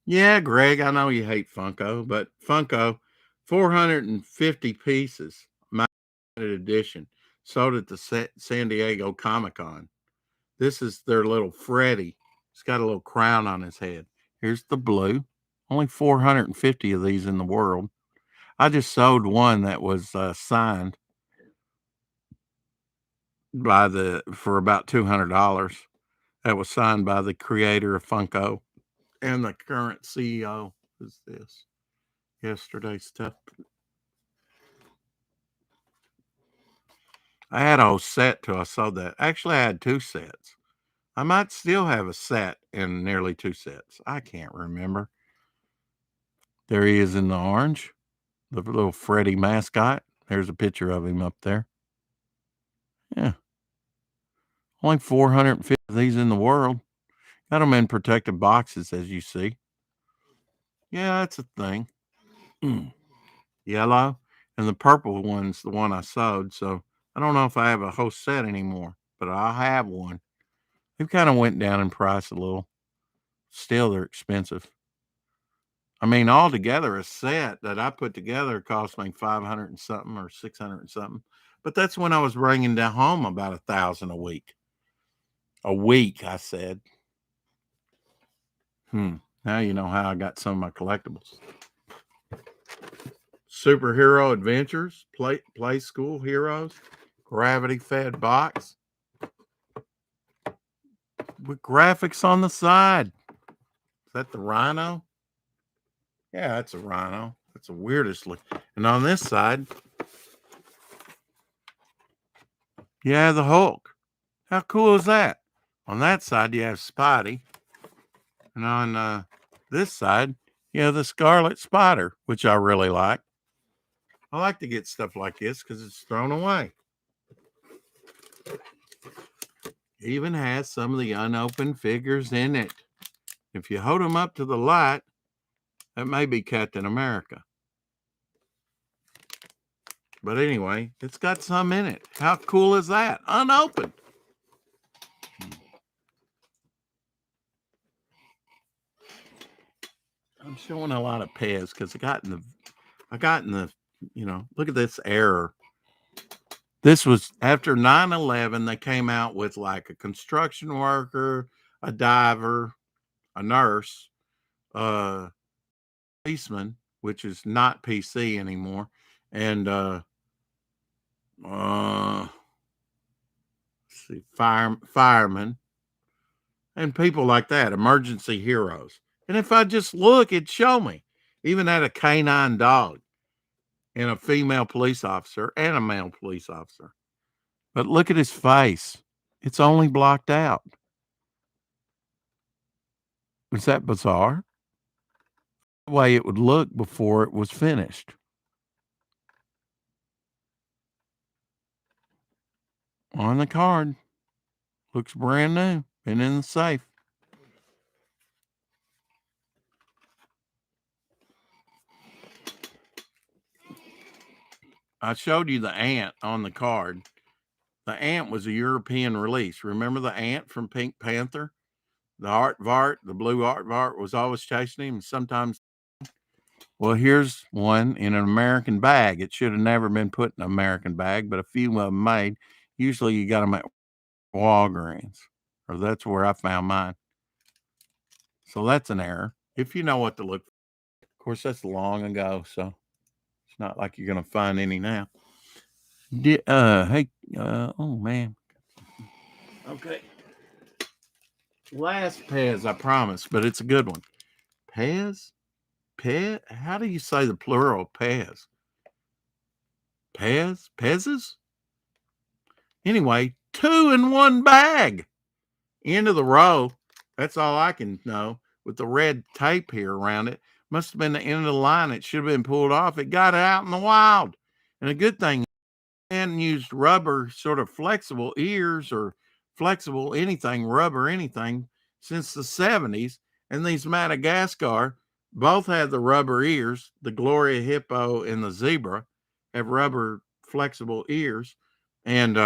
Yeah, Greg, I know you hate Funko, but Funko, 450 pieces, my edition, sold at the San Diego Comic-Con. This is their little Freddy. He's got a little crown on his head. Here's the blue. Only 450 of these in the world. I just sold one that was signed for about $200. That was signed by the creator of Funko and the current CEO. Is this yesterday's stuff? I had a whole set till I sold that. Actually, I had 2 sets. I might still have a set and nearly 2 sets. I can't remember. There he is in the orange, the little Freddy mascot. There's a picture of him up there. Yeah. Only 450 of these in the world. Got them in protective boxes, as you see. Yeah, that's a thing. Yellow. And the purple one's the one I sewed. So I don't know if I have a whole set anymore, but I have one. They've kind of went down in price a little. Still, they're expensive. I mean, altogether, a set that I put together cost me 500 and something or 600 and something. But that's when I was bringing down home about 1,000 a week. A week, I said. Now you know how I got some of my collectibles. Superhero Adventures, Play School Heroes, Gravity Fed Box with graphics on the side. Is that the Rhino? Yeah, that's a rhino. That's the weirdest look. And on this side, you have the Hulk. How cool is that? On that side, you have Spidey. And on this side, you have the Scarlet Spider, which I really like. I like to get stuff like this because it's thrown away. It even has some of the unopened figures in it. If you hold them up to the light, that may be Captain America. But anyway, it's got some in it. How cool is that? Unopened. I'm showing a lot of Pez because I got in the, look at this error. This was after 9/11. They came out with like a construction worker, a diver, a nurse, a policeman, which is not PC anymore, and let's see, firemen, and people like that, emergency heroes. And if I just look, it'd show me. Even had a canine dog and a female police officer and a male police officer. But look at his face. It's only blocked out. Is that bizarre? The way it would look before it was finished. On the card. Looks brand new. Been in the safe. I showed you the ant on the card. The ant was a European release. Remember the ant from Pink Panther? The Aardvark, the blue Aardvark was always chasing him. Sometimes, well, here's one in an American bag. It should have never been put in an American bag, but a few of them made. Usually you got them at Walgreens, or that's where I found mine. So that's an error. If you know what to look for. Of course, that's long ago, so it's not like you're going to find any now. Oh, man. Okay. Last Pez, I promise, but it's a good one. Pez? Pez? How do you say the plural Pez? Pez? Pezes? Anyway, 2 in 1 bag. End of the row. That's all I can know. With the red tape here around it. Must have been the end of the line. It should have been pulled off. It got out in the wild. And a good thing, and used rubber, sort of flexible ears or flexible anything, rubber anything, since the 70s. And these Madagascar both have the rubber ears. The Gloria Hippo and the zebra have rubber flexible ears. And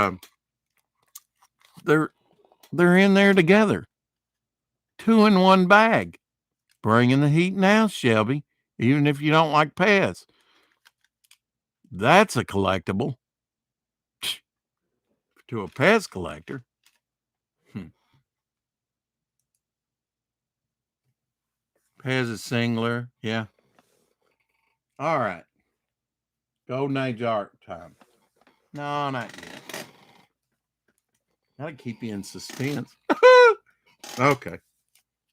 they're in there together. 2 in 1 bag. Bringing the heat now, Shelby, even if you don't like Pez. That's a collectible. To a Pez collector. Pez is singular. Yeah. All right. Golden Age art time. No, not yet. Gotta keep you in suspense. Okay.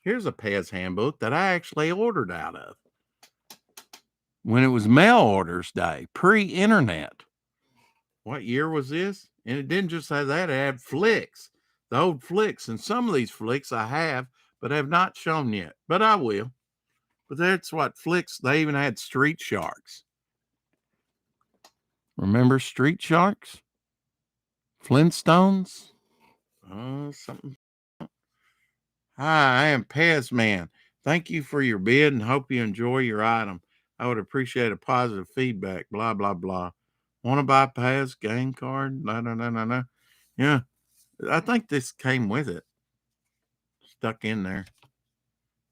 Here's a Pez handbook that I actually ordered out of when it was mail orders day, pre-internet. What year was this? And it didn't just have that, it had flicks, the old flicks. And some of these flicks I have, but have not shown yet. But I will. But that's what flicks, they even had Street Sharks. Remember Street Sharks? Flintstones? Something. Hi, I am Pez Man. Thank you for your bid and hope you enjoy your item. I would appreciate a positive feedback. Blah, blah, blah. Want to buy Pez game card? No. Yeah, I think this came with it. Stuck in there.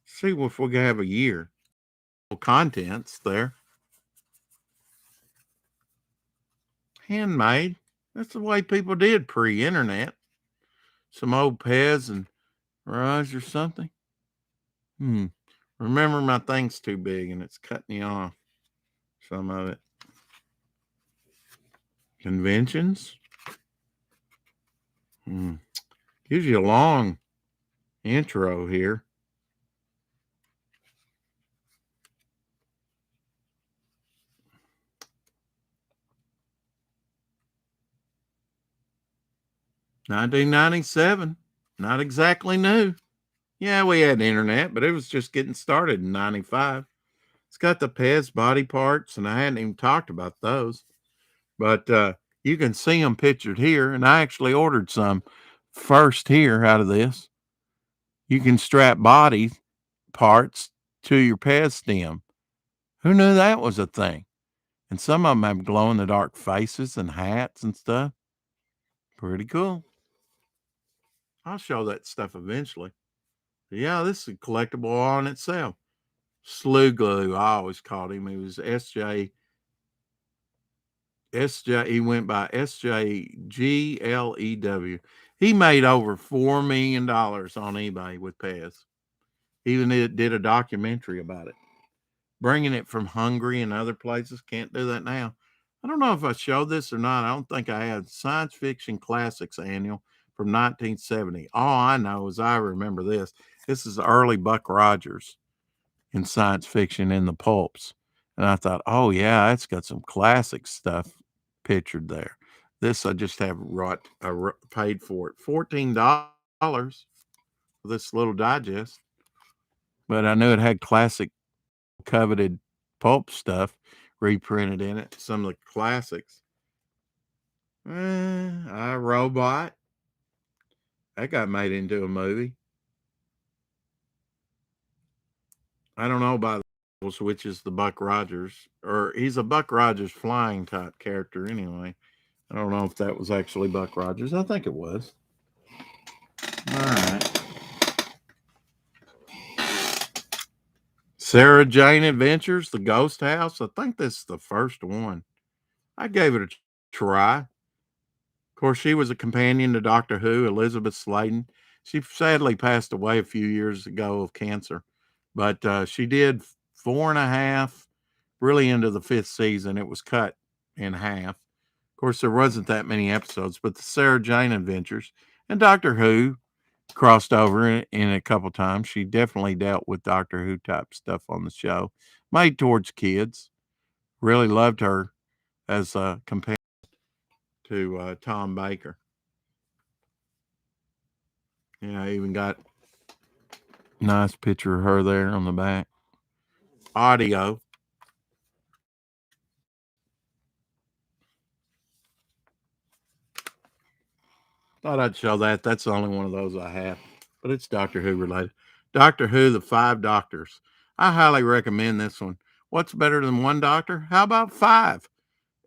See if we can have a year. Contents there. Handmade. That's the way people did pre-internet. Some old Pez and Raj or something. Remember, my thing's too big and it's cutting you off. Some of it. Conventions. Gives you a long intro here. 1997. Not exactly new. Yeah, we had internet, but it was just getting started in 95. It's got the Pez Body Parts, and I hadn't even talked about those. But you can see them pictured here, and I actually ordered some first here out of this. You can strap body parts to your Pez stem. Who knew that was a thing? And some of them have glow in the dark faces and hats and stuff. Pretty cool. I'll show that stuff eventually. Yeah, this is a collectible all in itself. Slew Glue, I always called him. He was SJ. He went by SJGLEW. He made over $4 million on eBay with Pez. Even did a documentary about it. Bringing it from Hungary and other places. Can't do that now. I don't know if I showed this or not. I don't think I had. Science Fiction Classics Annual from 1970. All I know is I remember this. This is early Buck Rogers in science fiction in the pulps. And I thought, oh, yeah, it's got some classic stuff pictured there. This I just have paid for it. $14 for this little digest. But I knew it had classic coveted pulp stuff reprinted in it. Some of the classics. iRobot. That got made into a movie. I don't know about which is the Buck Rogers, or he's a Buck Rogers flying type character anyway. I don't know if that was actually Buck Rogers. I think it was. All right. Sarah Jane Adventures, The Ghost House. I think this is the first one. I gave it a try. Of course, she was a companion to Doctor Who, Elizabeth Sladen. She sadly passed away a few years ago of cancer, but she did 4.5, really into the 5th season. It was cut in half. Of course, there wasn't that many episodes, but the Sarah Jane Adventures and Doctor Who crossed over in a couple times. She definitely dealt with Doctor Who type stuff on the show, made towards kids. Really loved her as a companion to Tom Baker. Yeah, I even got a nice picture of her there on the back. Audio. Thought I'd show that. That's the only one of those I have, but it's Doctor Who related. Doctor Who, The Five Doctors. I highly recommend this one. What's better than one doctor? How about five?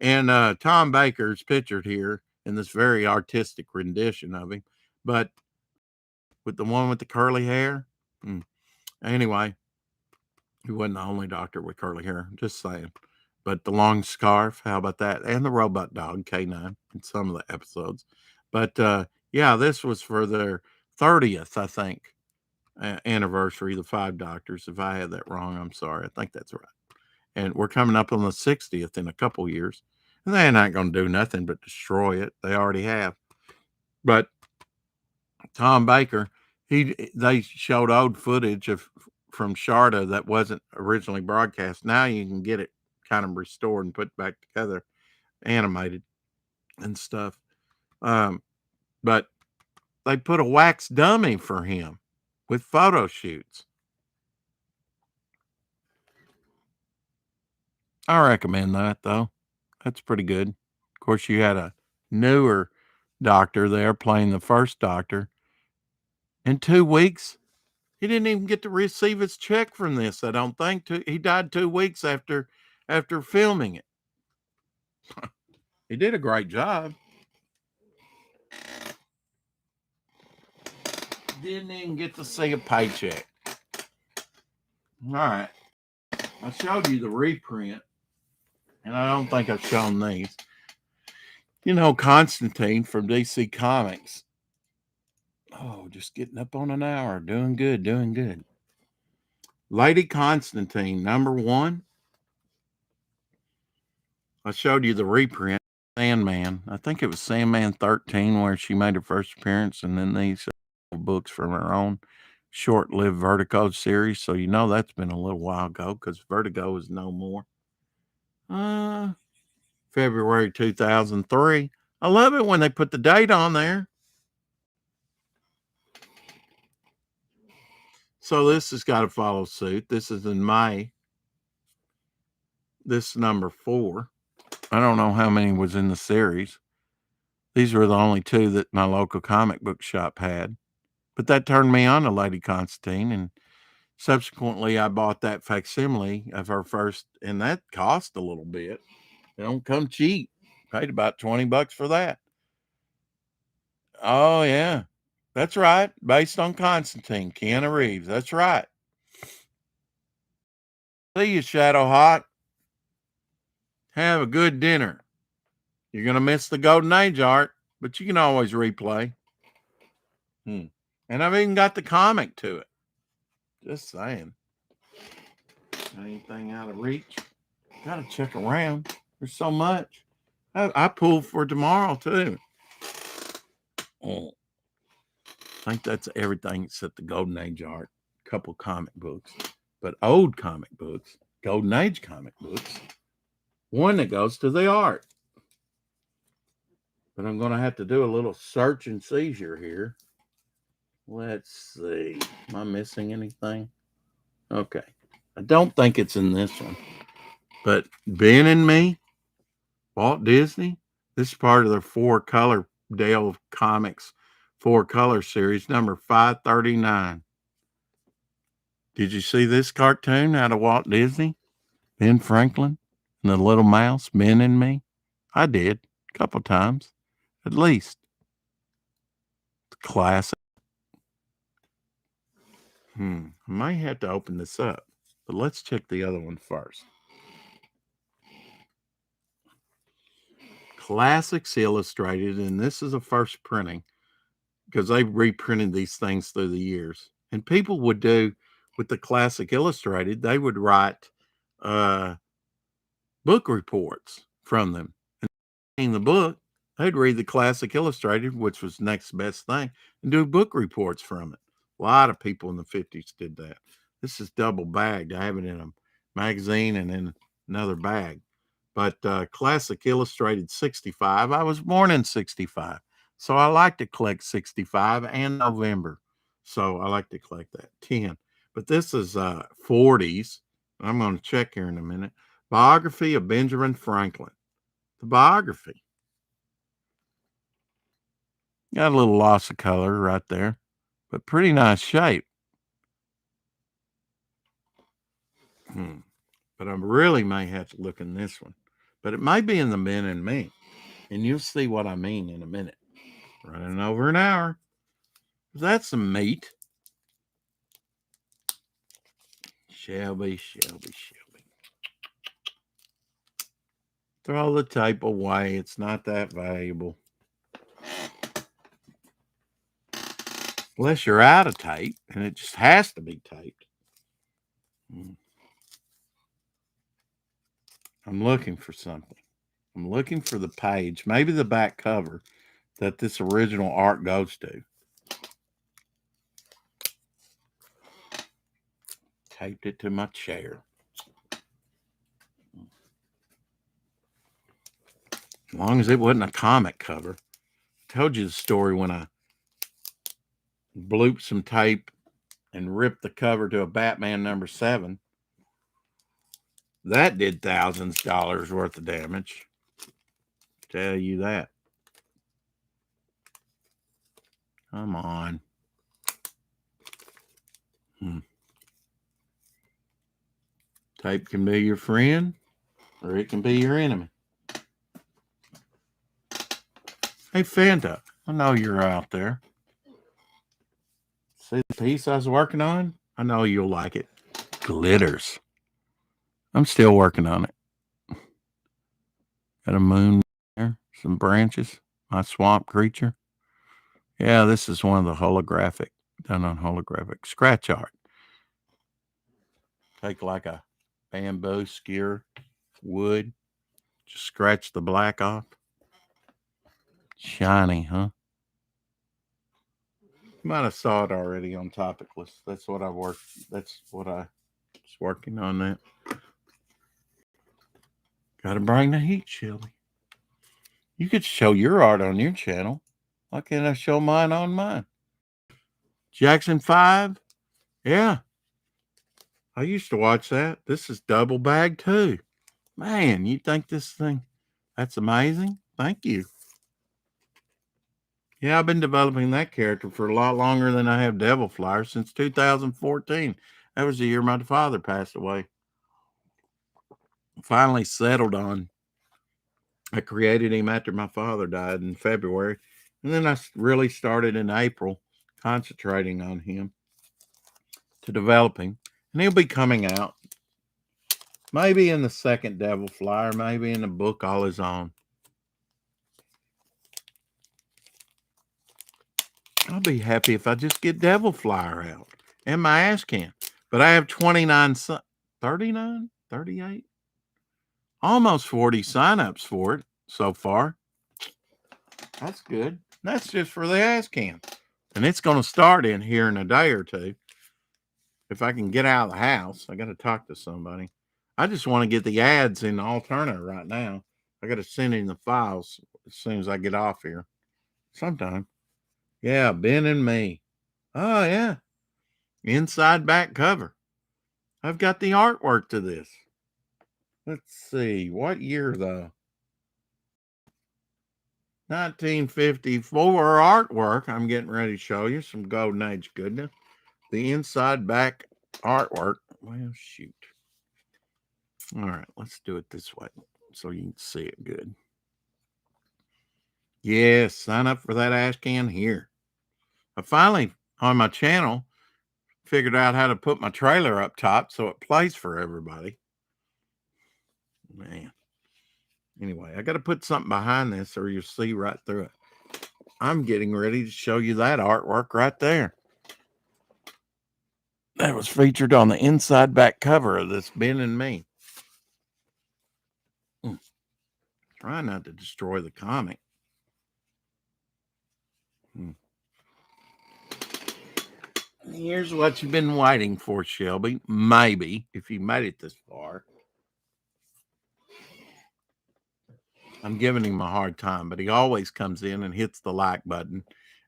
And Tom Baker's pictured here in this very artistic rendition of him, but with the one with the curly hair. Anyway, he wasn't the only doctor with curly hair, just saying. But the long scarf, how about that? And the robot dog, K9, in some of the episodes. But yeah, this was for their 30th, I think, anniversary, the Five Doctors. If I had that wrong, I'm sorry. I think that's right. And we're coming up on the 60th in a couple years. And they're not going to do nothing but destroy it. They already have. But Tom Baker, they showed old footage from Sharda that wasn't originally broadcast. Now you can get it kind of restored and put back together, animated and stuff. But they put a wax dummy for him with photo shoots. I recommend that though. That's pretty good. Of course, you had a newer doctor there playing the first doctor. In 2 weeks, he didn't even get to receive his check from this. I don't think. He died 2 weeks after filming it. He did a great job. Didn't even get to see a paycheck. All right. I showed you the reprint, and I don't think I've shown these. You know, Constantine from DC Comics. Oh, just getting up on an hour. Doing good, doing good. Lady Constantine, #1. I showed you the reprint. Sandman. I think it was Sandman 13 where she made her first appearance, and then these books from her own short-lived Vertigo series. So you know that's been a little while ago because Vertigo is no more. February 2003. I love it when they put the date on there. So this has got to follow suit. This is in May. This is number 4. I don't know how many was in the series. These were the only 2 that my local comic book shop had. But that turned me on to Lady Constantine, and subsequently I bought that facsimile of her first, and that cost a little bit. They don't come cheap. Paid about $20 for that. Oh, yeah. That's right. Based on Constantine, Keanu Reeves. That's right. See you, Shadow Hawk. Have a good dinner. You're going to miss the Golden Age art, but you can always replay. And I've even got the comic to it. Just saying. Anything out of reach? Got to check around. There's so much. I pulled for tomorrow, too. I think that's everything except the Golden Age art. A couple comic books. But old comic books, Golden Age comic books, one that goes to the art. But I'm going to have to do a little search and seizure here. Let's see. Am I missing anything? Okay. I don't think it's in this one. But Ben and Me, Walt Disney, this is part of their 4-color Dale Comics 4-color series, number 539. Did you see this cartoon out of Walt Disney? Ben Franklin and the Little Mouse, Ben and Me? I did a couple times, at least. Classic. I might have to open this up, but let's check the other one first. Classics Illustrated, and this is a first printing because they've reprinted these things through the years. And people would do with the Classic Illustrated, they would write book reports from them. And in the book, they'd read the Classic Illustrated, which was next best thing, and do book reports from it. A lot of people in the 50s did that. This is double bagged. I have it in a magazine and in another bag. But Classic Illustrated 65, I was born in 65. So I like to collect 65 and November. So I like to collect that. 10. But this is 40s. I'm going to check here in a minute. Biography of Benjamin Franklin. The biography. Got a little loss of color right there, but pretty nice shape. But I really may have to look in this one. But it might be in the Ben and Me. And you'll see what I mean in a minute. Running over an hour. That's some meat. Shelby. Throw the tape away. It's not that valuable. Unless you're out of tape, and it just has to be taped. I'm looking for something. I'm looking for the page, maybe the back cover that this original art goes to. Taped it to my chair. As long as it wasn't a comic cover. I told you the story when I blooped some tape and ripped the cover to a Batman number 7. That did thousands of dollars worth of damage. Tell you that. Come on. Tape can be your friend, or it can be your enemy. Hey, Fanta, I know you're out there. See the piece I was working on? I know you'll like it. Glitters. I'm still working on it. Got a moon there, some branches, my swamp creature. Yeah, this is one of the holographic, done on holographic scratch art. Take like a bamboo skewer, wood, just scratch the black off. Shiny, huh? You might have saw it already on Topicless. That's what I was working on that. Gotta bring the heat, Shelly. You could show your art on your channel. Why can't I show mine on mine? Jackson 5, Yeah, I used to watch that. This is double bag too. Man, you think this thing, that's amazing? Thank you. Yeah, I've been developing that character for a lot longer than I have Devil Flyer, since 2014. That was the year my father passed away. Finally settled on, I created him after my father died in February. And then I really started in April concentrating on him to develop him. And he'll be coming out maybe in the second Devil Flyer, maybe in a book all his own. I'll be happy if I just get Devil Flyer out and my ash can. But I have 29, 39, 38, almost 40 signups for it so far. That's good. That's just for the ash can. And it's going to start in here in a day or two. If I can get out of the house, I got to talk to somebody. I just want to get the ads in Alterna right now. I got to send in the files as soon as I get off here. Sometime. Yeah, Ben and me. Oh, yeah. Inside back cover. I've got the artwork to this. Let's see. What year, though? 1954 artwork. I'm getting ready to show you some Golden Age goodness. The inside back artwork. Well, shoot. All right, let's do it this way so you can see it good. Yes, sign up for that ash can here. I finally, on my channel, figured out how to put my trailer up top so it plays for everybody. Man. Anyway, I got to put something behind this or you'll see right through it. I'm getting ready to show you that artwork right there. That was featured on the inside back cover of this Ben and Me. Try not to destroy the comic. Here's what you've been waiting for, Shelby. Maybe, if you made it this far. I'm giving him a hard time, but he always comes in and hits the like button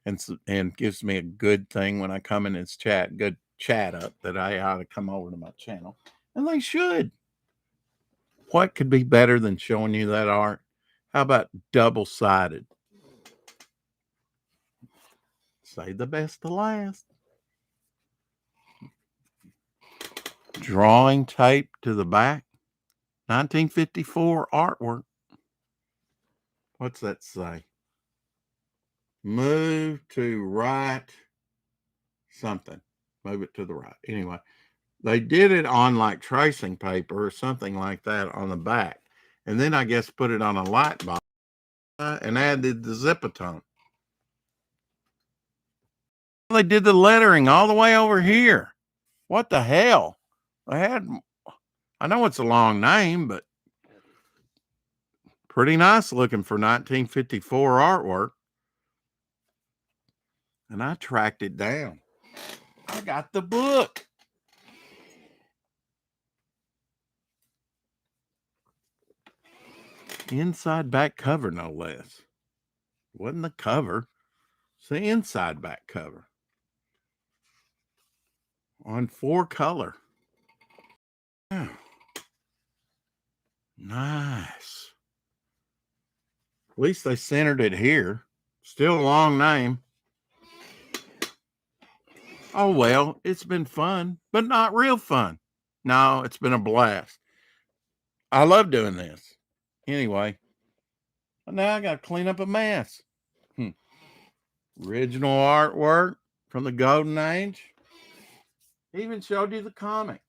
and gives me a good thing when I come in his chat, good chat up that I ought to come over to my channel. And they should. What could be better than showing you that art? How about double-sided? Save the best to last. Drawing tape to the back. 1954 artwork. What's that say? Move to right something. Move it to the right. Anyway, they did it on like tracing paper or something like that on the back. And then I guess put it on a light box and added the zipatone. They did the lettering all the way over here. What the hell? I know it's a long name, but pretty nice looking for 1954 artwork. And I tracked it down. I got the book. Inside back cover, no less. Wasn't the cover. It's the inside back cover. On 4-color. Oh, nice. At least they centered it here. Still a long name. Oh, well, it's been fun, but not real fun. No, it's been a blast. I love doing this. Anyway, now I got to clean up a mess. Original artwork from the Golden Age. Even showed you the comic.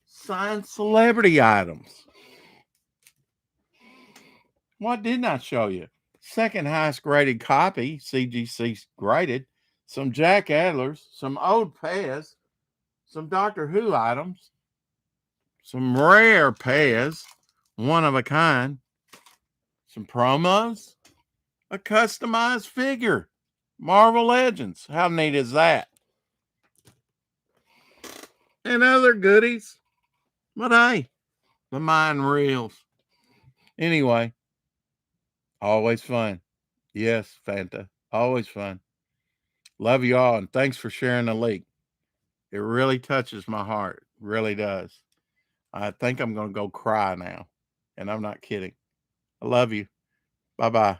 Signed celebrity items. What didn't I show you? Second highest graded copy, CGC graded. Some Jack Adlers, some old Pez, some Doctor Who items, some rare Pez, one of a kind, some promos, a customized figure, Marvel Legends. How neat is that? And other goodies. But hey, the mind reels. Anyway, always fun. Yes, Fanta, always fun. Love you all, and thanks for sharing the link. It really touches my heart. Really does. I think I'm going to go cry now. And I'm not kidding. I love you. Bye bye.